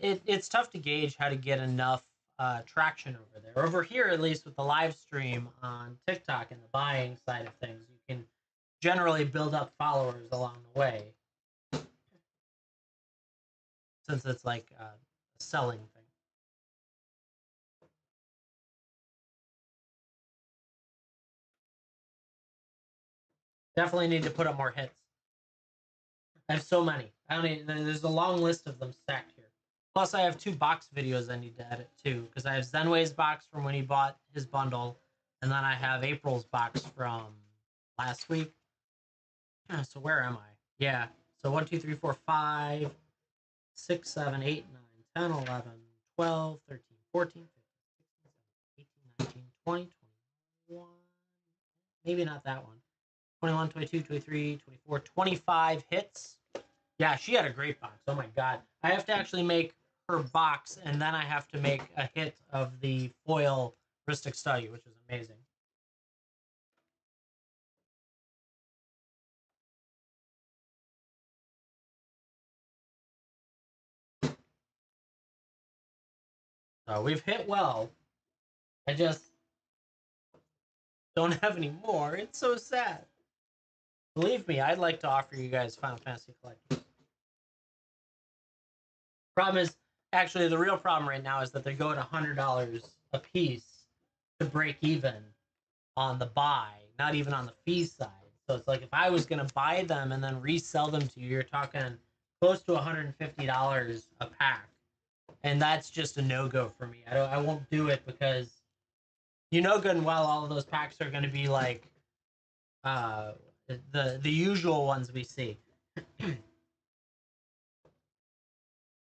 It's tough to gauge how to get enough traction over there. Over here, at least with the live stream on TikTok and the buying side of things, you can generally build up followers along the way. Since it's like a selling thing. Definitely need to put up more hits. I have so many. I don't need, there's a long list of them stacked here. Plus, I have 2 box videos I need to edit too, because I have Zenway's box from when he bought his bundle, and then I have April's box from last week. So where am I? Yeah. So 1, 2, 3, 4, 5, 6, 7, 8, 9, 10, 11, 12, 13, 14, 15, 16, 17, 18, 19, 20, 21. Maybe not that one. 21, 22, 23, 24, 25 hits. Yeah, she had a great box. Oh my god. I have to actually make her box, and then I have to make a hit of the foil Ristic Study, which is amazing. So we've hit well. I just don't have any more. It's so sad. Believe me, I'd like to offer you guys Final Fantasy collectors. Problem is, actually, the real problem right now is that they're going $100 a piece to break even on the buy, not even on the fee side. So it's like if I was going to buy them and then resell them to you, you're talking close to $150 a pack, and that's just a no-go for me. I won't do it because you know good and well all of those packs are going to be like the usual ones we see.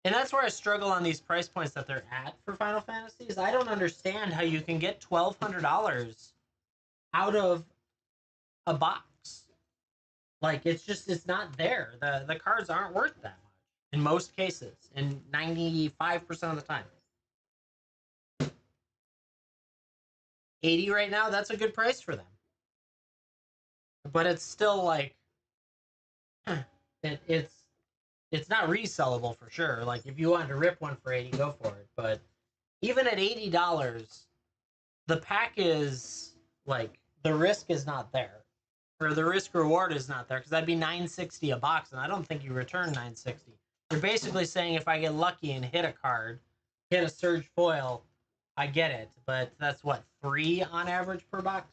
And that's where I struggle on these price points that they're at for Final Fantasies. I don't understand how you can get $1,200 out of a box. Like it's not there. The cards aren't worth that much in most cases, in 95% of the time. 80 right now, that's a good price for them. But it's still like it's not resellable for sure. Like if you wanted to rip one for 80, go for it. But even at $80, the pack is like the risk is not there. Or the risk reward is not there, because that'd be $960 a box, and I don't think you return $960. You're basically saying if I get lucky and hit a card, hit a surge foil, I get it. But that's what, 3 on average per box?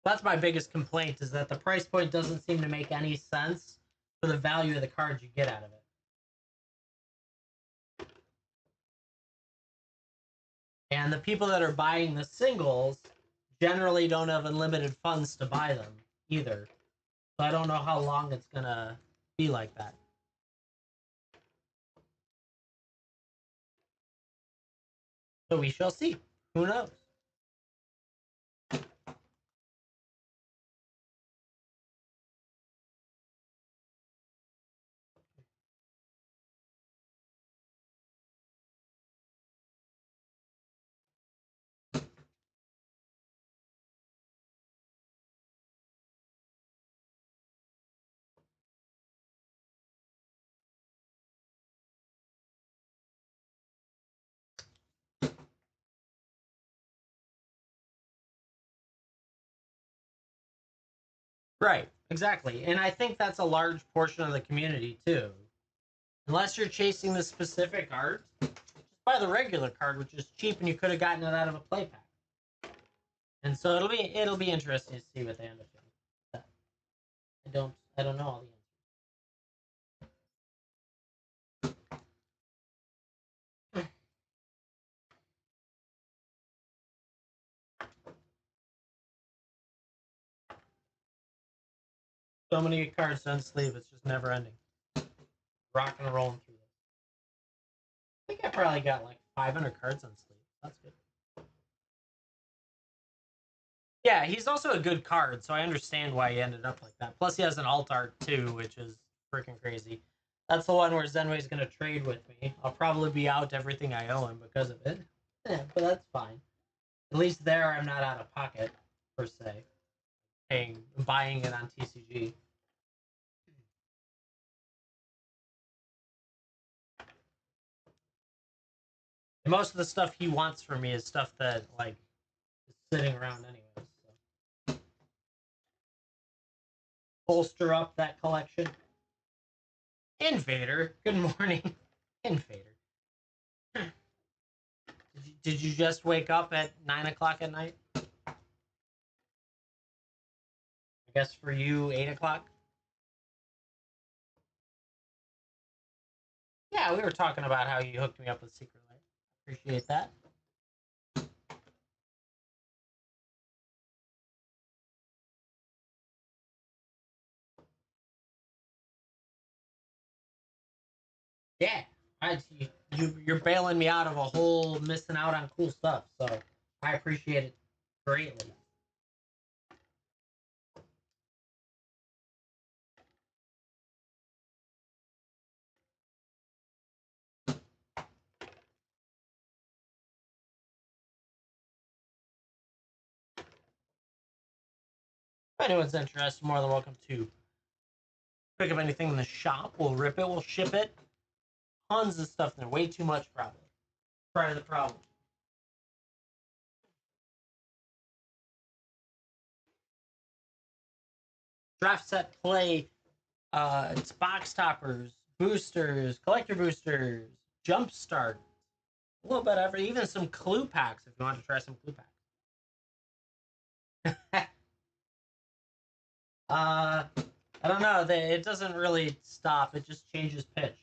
That's my biggest complaint, is that the price point doesn't seem to make any sense for the value of the cards you get out of it. And the people that are buying the singles generally don't have unlimited funds to buy them either. So I don't know how long it's going to be like that. So we shall see. Who knows? Right, exactly. And I think that's a large portion of the community too. Unless you're chasing the specific art, just buy the regular card, which is cheap and you could have gotten it out of a play pack. And so it'll be interesting to see what they end up doing. I don't know all the answers. So many cards to unsleeve, it's just never ending. Rocking and rolling through this. I think I probably got like 500 cards unsleeved. That's good. Yeah, he's also a good card, so I understand why he ended up like that. Plus, he has an alt art too, which is freaking crazy. That's the one where Zenway's gonna trade with me. I'll probably be out everything I owe him because of it. Yeah, but that's fine. At least there, I'm not out of pocket per se, buying it on TCG. And most of the stuff he wants from me is stuff that like is sitting around anyways. So. Bolster up that collection. Invader, good morning. Invader. Did you just wake up at 9 o'clock at night? I guess for you, 8 o'clock? Yeah, we were talking about how you hooked me up with Secret Life. Appreciate that. Yeah, you're bailing me out of a whole missing out on cool stuff, so I appreciate it greatly. If anyone's interested, more than welcome to pick up anything in the shop. We'll rip it, we'll ship it. Tons of stuff in there, way too much probably. Part of the problem. Draft set play, it's box toppers, boosters, collector boosters, jump start, a little bit of everything, even some clue packs if you want to try some clue packs. I don't know. It doesn't really stop. It just changes pitch.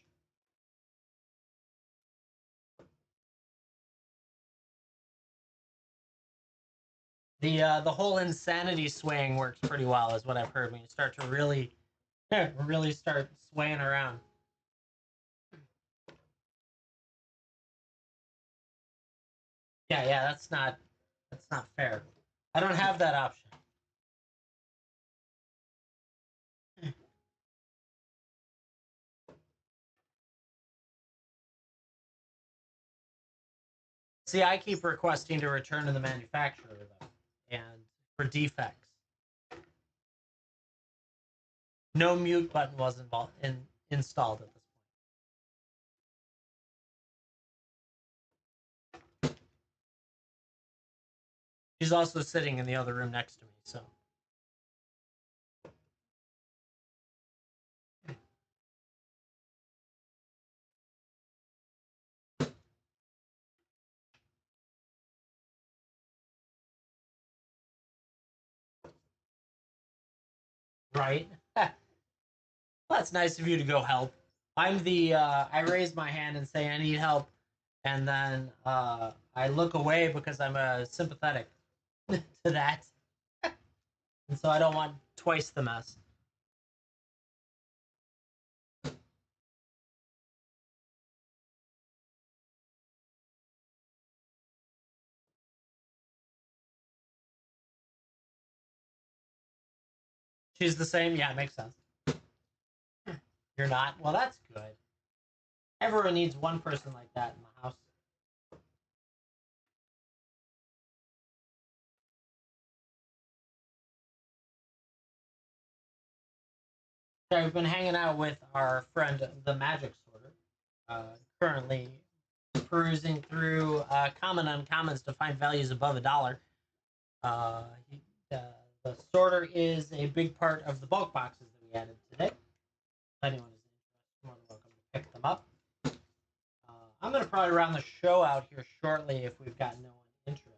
The whole insanity swaying works pretty well, is what I've heard. When you start to really, really start swaying around. Yeah, yeah, that's not fair. I don't have that option. See, I keep requesting to return to the manufacturer though, and for defects. No mute button was installed at this point. She's also sitting in the other room next to me, so. Right? Well, that's nice of you to go help. I raise my hand and say I need help, and then I look away because I'm sympathetic to that, and so I don't want twice the mess. She's the same? Yeah, it makes sense. You're not? Well, that's good. Everyone needs one person like that in the house. So I've been hanging out with our friend, the Magic Sorter, currently perusing through common uncommons to find values above $1. Uh, he, uh, the sorter is a big part of the bulk boxes that we added today. If anyone is interested, more than welcome to pick them up. I'm going to probably round the show out here shortly if we've got no one interested.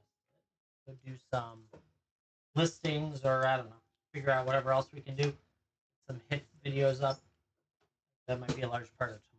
We'll do some listings or, I don't know, figure out whatever else we can do. Some hit videos up. That might be a large part of tomorrow.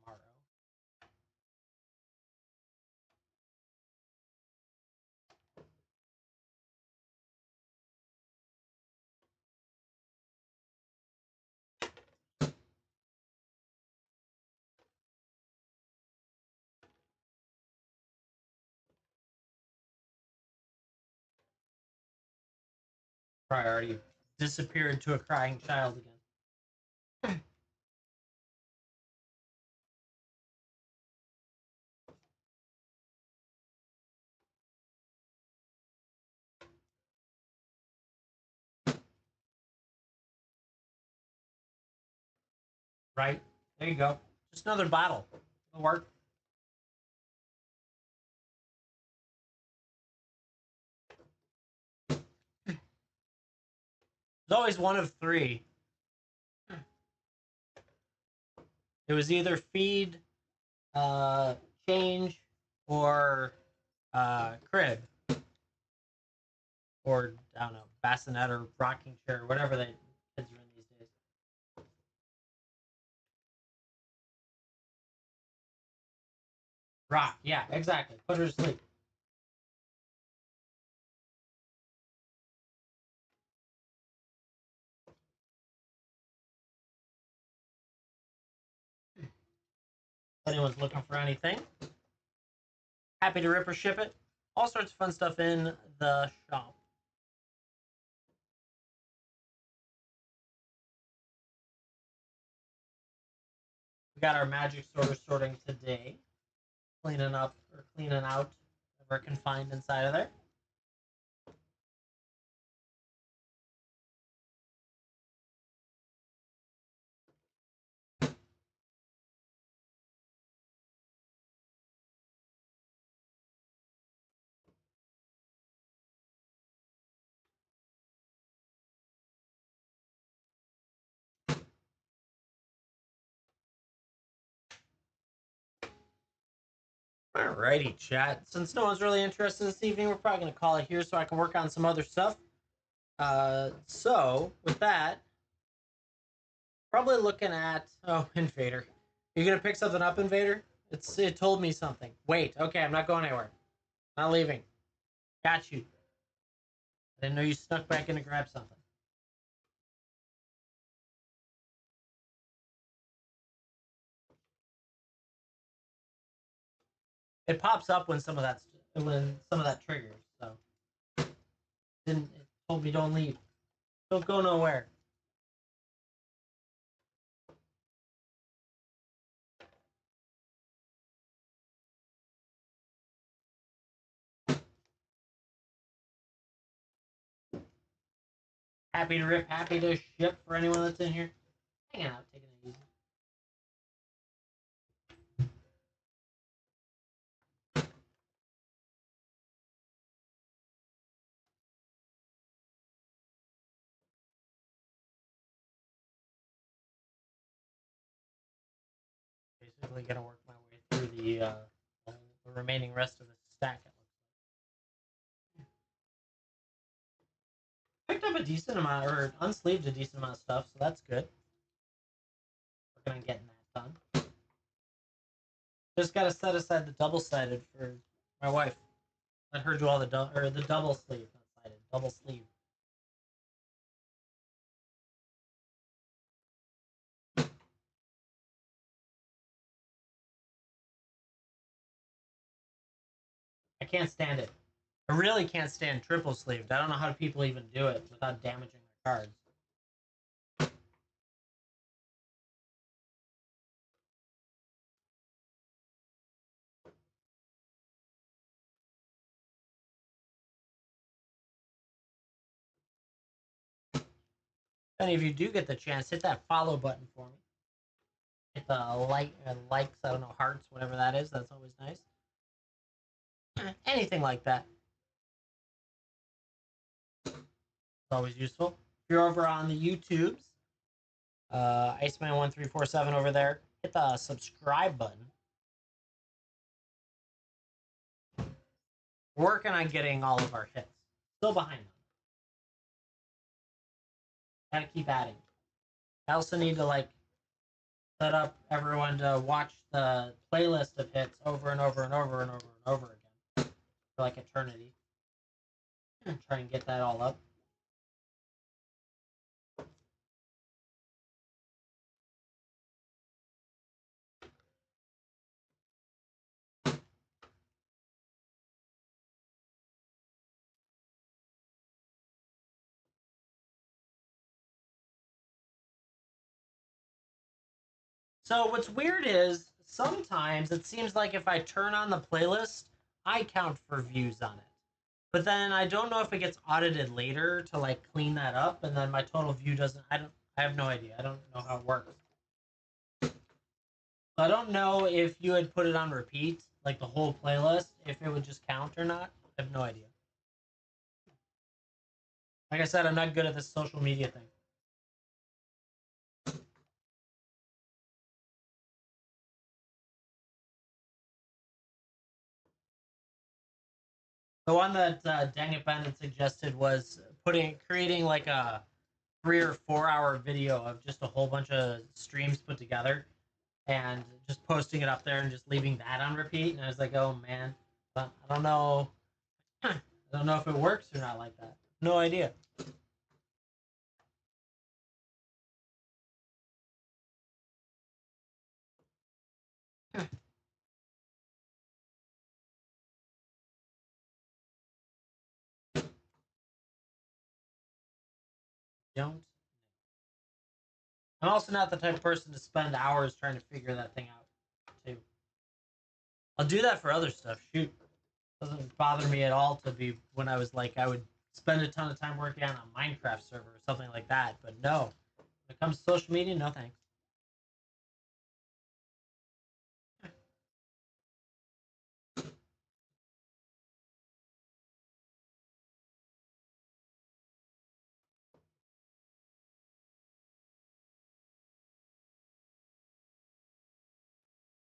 Probably already disappeared to a crying child again. Right? There you go. Just another bottle. It'll work. There's always one of three. It was either feed, change, or crib. Or, I don't know, bassinet or rocking chair, or whatever the kids are in these days. Rock, yeah, exactly. Put her to sleep. If anyone's looking for anything, happy to rip or ship it. All sorts of fun stuff in the shop. We got our magic sorter sorting today. Cleaning up or cleaning out whatever can find inside of there. Alrighty, chat. Since no one's really interested this evening, we're probably going to call it here so I can work on some other stuff. So, with that, probably looking at... Oh, Invader. You going to pick something up, Invader? It told me something. Wait, okay, I'm not going anywhere. Not leaving. Got you. I didn't know you snuck back in to grab something. It pops up when some of that triggers. So, it told me don't leave. Don't go nowhere. Happy to rip, happy to ship for anyone that's in here. Hanging out, taking it easy. Basically, gonna work my way through the remaining rest of the stack. Picked up a decent amount, or unsleeved a decent amount of stuff, so that's good. Working on getting that done. Just gotta set aside the double-sided for my wife. Let her do all the double sleeve, not sided, double sleeve. I can't stand it. I really can't stand triple sleeved. I don't know how people even do it without damaging their cards. any of you do get the chance, hit that follow button for me. Hit the likes, I don't know, hearts, whatever that is. That's always nice. Anything like that. It's always useful. If you're over on the YouTubes, Iceman1347 over there, hit the subscribe button. We're working on getting all of our hits. Still behind them. Gotta keep adding. I also need to like set up everyone to watch the playlist of hits over and over and over and over and over again for like eternity. Try and get that all up. So what's weird is sometimes it seems like if I turn on the playlist, I count for views on it. But then I don't know if it gets audited later to like clean that up, and then my total view doesn't. I have no idea. I don't know how it works. So I don't know if you had put it on repeat, like the whole playlist, if it would just count or not. I have no idea. Like I said, I'm not good at this social media thing. The one that Dang It Bennett suggested was creating like a 3 or 4 hour video of just a whole bunch of streams put together and just posting it up there and just leaving that on repeat. And I was like, oh man, but I don't know. I don't know if it works or not like that. No idea. Don't. I'm also not the type of person to spend hours trying to figure that thing out, too. I'll do that for other stuff. Shoot. Doesn't bother me at all to be when I was like, I would spend a ton of time working on a Minecraft server or something like that. But no, when it comes to social media, no thanks.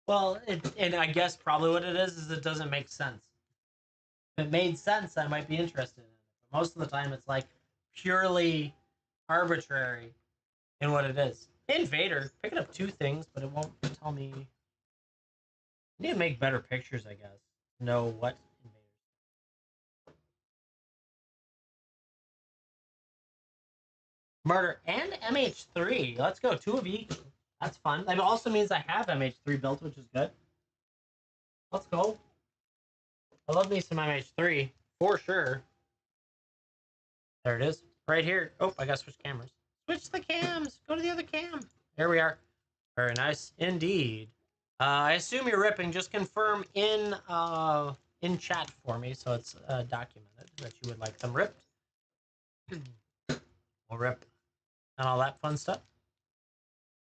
Well, and I guess probably what it is it doesn't make sense. If it made sense, I might be interested in it. But most of the time, it's like purely arbitrary in what it is. Invader, picking up two things, but it won't tell me. I need to make better pictures, I guess. Know what invaders. Murder and MH3. Let's go, two of each. That's fun. That also means I have MH3 built, which is good. Let's go. I love me some MH3 for sure. There it is, right here. Oh, I gotta switch cameras. Switch the cams. Go to the other cam. There we are. Very nice indeed. I assume you're ripping. Just confirm in chat for me, so it's documented that you would like them ripped. We'll rip and all that fun stuff.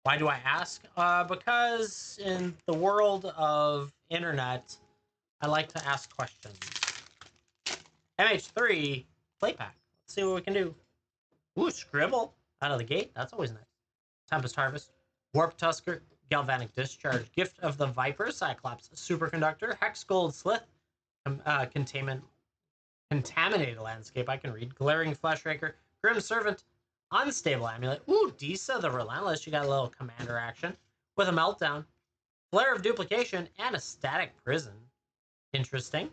Why do I ask? Because in the world of internet, I like to ask questions. MH3 play pack. Let's see what we can do. Ooh, Scribble out of the gate. That's always nice. Tempest Harvest, Warp Tusker, Galvanic Discharge, Gift of the Viper, Cyclops, Superconductor, Hex Gold Slith, Contaminated Landscape. I can read. Glaring Fleshraker, Grim Servant, Unstable Amulet. Ooh, Disa the Relentless. You got a little commander action with a Meltdown, Flare of Duplication, and a Static Prison. Interesting.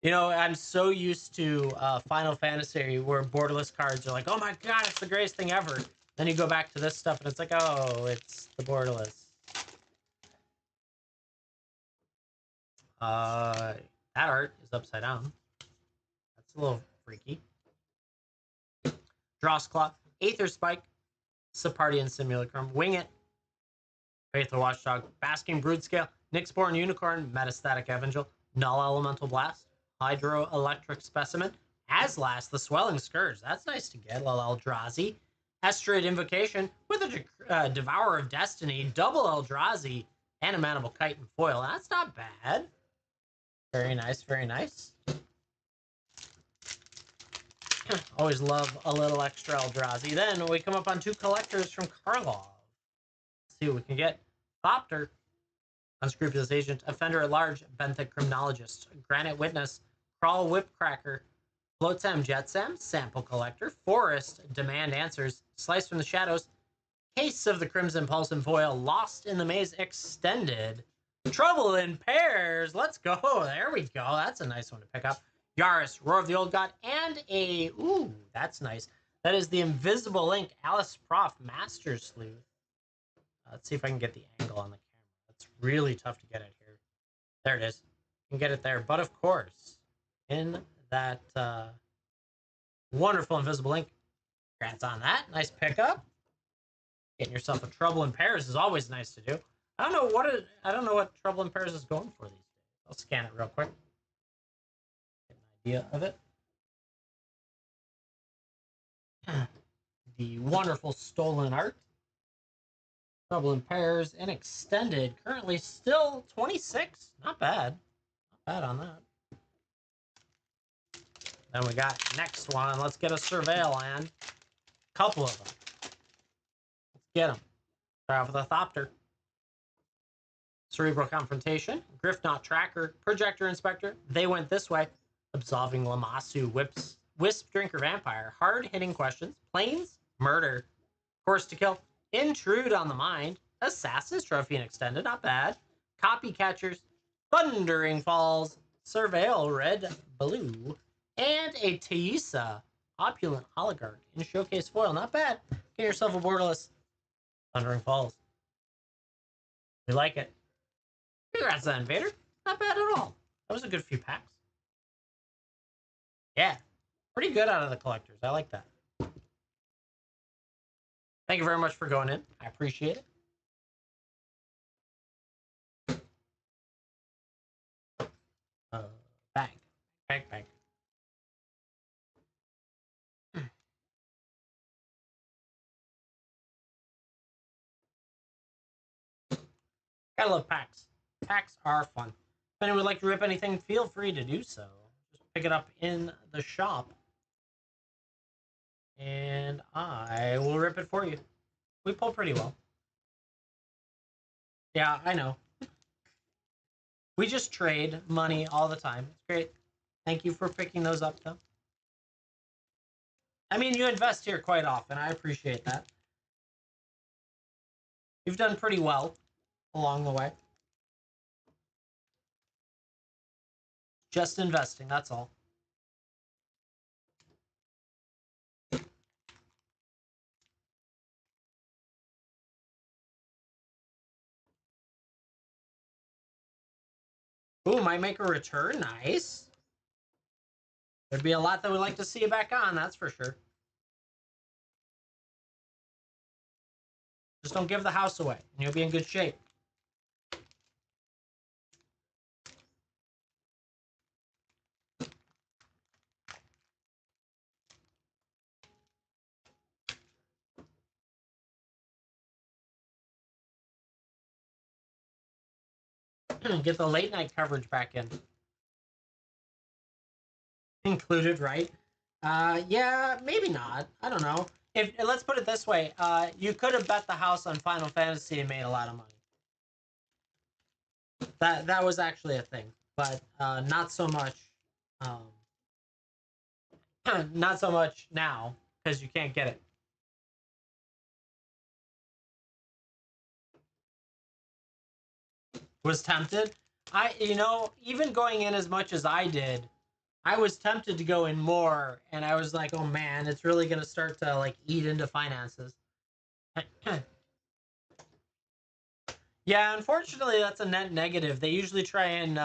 You know, I'm so used to Final Fantasy where borderless cards are like, oh my god, it's the greatest thing ever. Then you go back to this stuff and it's like, oh, it's the borderless. That art is upside down. That's a little freaky. Drossclaw, Aether Spike, Separtian Simulacrum, Wing It, Faithful Watchdog, Basking Broodscale, Nyxborn Unicorn, Metastatic Evangel, Null Elemental Blast, Hydroelectric Specimen, Aslas, the Swelling Scourge. That's nice to get. Eldrazi, Asteroid Invocation with a Devourer of Destiny, double Eldrazi, and a Manimal Kite and foil. That's not bad. Very nice, very nice. Always love a little extra Eldrazi. Then we come up on 2 collectors from Karlov. Let's see what we can get. Thopter, Unscrupulous Agent, Offender at Large, Benthic Criminologist, Granite Witness, Crawl Whipcracker, Flotsam Jetsam, Sample Collector, Forest, Demand Answers, Slice from the Shadows, Case of the Crimson Pulse and Foil, Lost in the Maze Extended, Trouble in Pairs. Let's go. There we go. That's a nice one to pick up. Yaris, Roar of the Old God, and a, ooh, that's nice. That is the Invisible Link, Alice Prof, Master Sleuth. Let's see if I can get the angle on the camera. It's really tough to get it here. There it is. You can get it there. But of course, in that wonderful Invisible Link, congrats on that. Nice pickup. Getting yourself a Trouble in Pairs is always nice to do. I don't know what Trouble in Pairs is going for these days. I'll scan it real quick. Get an idea of it. The wonderful Stolen Art. Trouble in Pairs and Extended. Currently still 26. Not bad. Not bad on that. Then we got next one. Let's get a Surveil land. Couple of them. Let's get them. Start off with a Thopter. Cerebral Confrontation, Griffknot Tracker, Projector Inspector, They Went This Way, Absolving Lamassu, Wisp Drinker Vampire, Hard Hitting Questions, Planes, Murder, Course to Kill, Intrude on the Mind, Assassin's Trophy and Extended, not bad, Copycatchers, Thundering Falls, Surveil Red, Blue, and a Taisa, Opulent Oligarch in Showcase Foil, not bad. Get yourself a borderless Thundering Falls. We like it. Congrats on Invader. Not bad at all. That was a good few packs. Yeah. Pretty good out of the collectors. I like that. Thank you very much for going in. I appreciate it. Bang. Bang, bang. Gotta love packs. Packs are fun. If anyone would like to rip anything, feel free to do so. Just pick it up in the shop. And I will rip it for you. We pull pretty well. Yeah, I know. We just trade money all the time. It's great. Thank you for picking those up, though. I mean, you invest here quite often. I appreciate that. You've done pretty well along the way. Just investing, that's all. Ooh, might make a return. Nice. There'd be a lot that we'd like to see you back on, that's for sure. Just don't give the house away, and you'll be in good shape. Get the late night coverage back in. Included, right? Yeah, maybe not. I don't know. If let's put it this way, you could have bet the house on Final Fantasy and made a lot of money. That was actually a thing, but not so much. Not so much now because you can't get it. Was tempted. Even going in as much as I did, I was tempted to go in more, and I was like, oh man, it's really gonna start to like eat into finances. Yeah, unfortunately, that's a net negative. They usually try and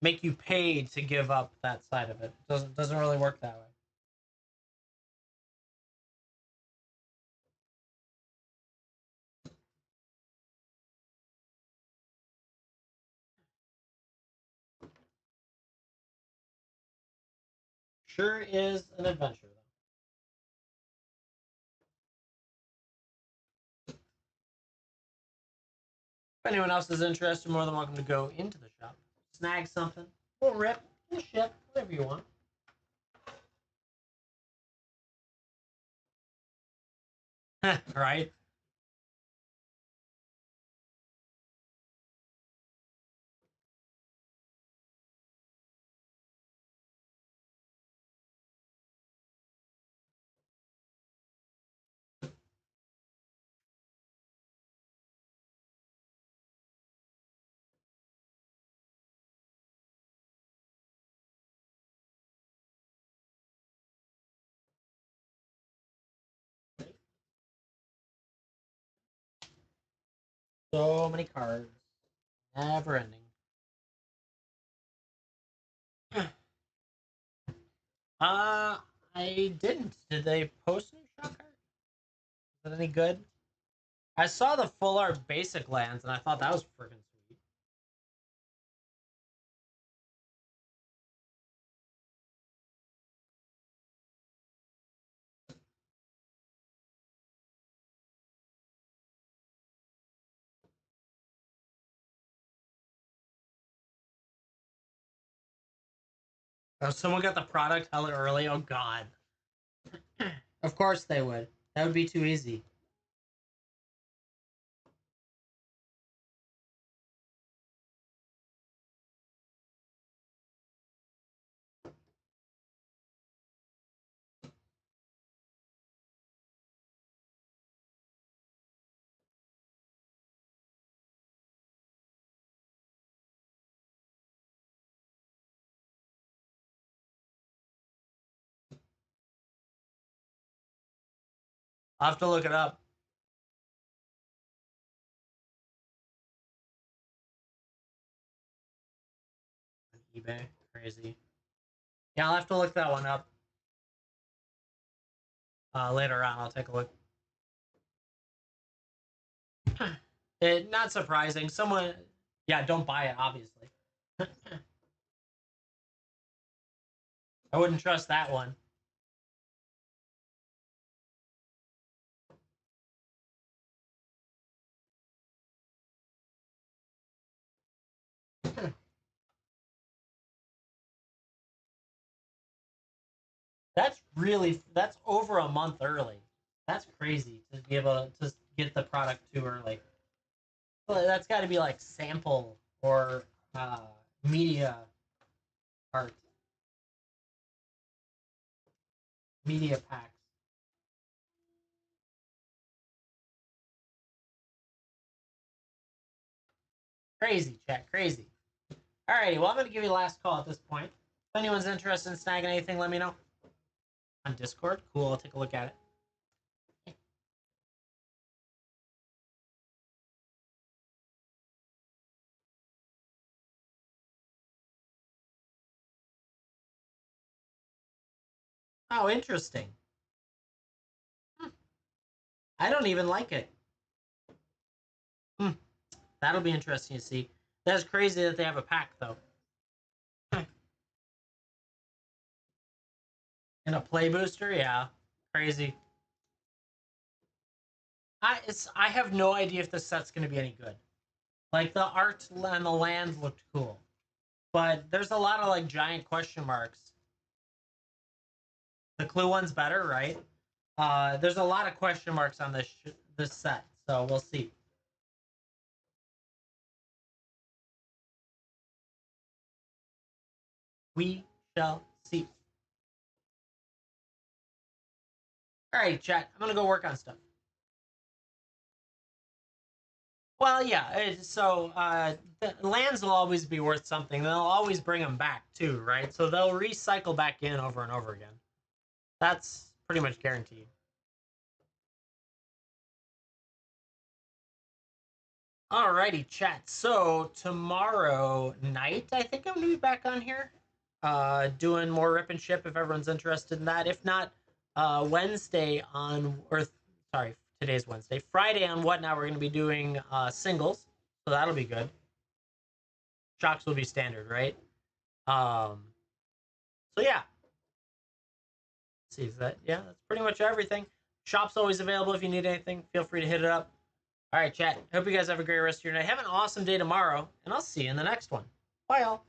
make you pay to give up that side of it. Doesn't really work that way. Sure is an adventure, though. If anyone else is interested, more than welcome to go into the shop, snag something, we'll rip, we'll ship, whatever you want. Right? So many cards. Never ending. uh, I didn't. Did they post new shop card? Is it any good? I saw the full art basic lands and I thought that was freaking sweet. Oh, someone got the product hella early. Oh god. Of course they would. That would be too easy. I'll have to look it up. On eBay. Crazy. Yeah, I'll have to look that one up. Later on, I'll take a look. Not surprising. Someone, yeah, don't buy it, obviously. I wouldn't trust that one. That's over a month early. That's crazy to be able to get the product too early. Well, that's got to be like sample or uh, media art, media packs. Crazy, chat, crazy. Alrighty, well, I'm going to give you the last call at this point. If anyone's interested in snagging anything, let me know. On Discord? Cool, I'll take a look at it. Oh, interesting. I don't even like it. That'll be interesting to see. That's crazy that they have a pack, though. And a play booster? Yeah. Crazy. I have no idea if this set's going to be any good. Like, the art and the lands looked cool. But there's a lot of, like, giant question marks. The Clue one's better, right? There's a lot of question marks on this set, so we'll see. We shall see. All right, chat. I'm gonna go work on stuff. Well, yeah. The lands will always be worth something. They'll always bring them back too, right? So they'll recycle back in over and over again. That's pretty much guaranteed. Alrighty, chat. So tomorrow night, I think I'm gonna be back on here, doing more rip and ship if everyone's interested in that. If not, Wednesday on or sorry, today's Wednesday. Friday on Whatnot, we're gonna be doing singles, so that'll be good. Shocks will be standard, right? Um, so yeah. Let's see, is that yeah? That's pretty much everything. Shop's always available if you need anything. Feel free to hit it up. All right, chat. Hope you guys have a great rest of your night. Have an awesome day tomorrow, and I'll see you in the next one. Bye, all.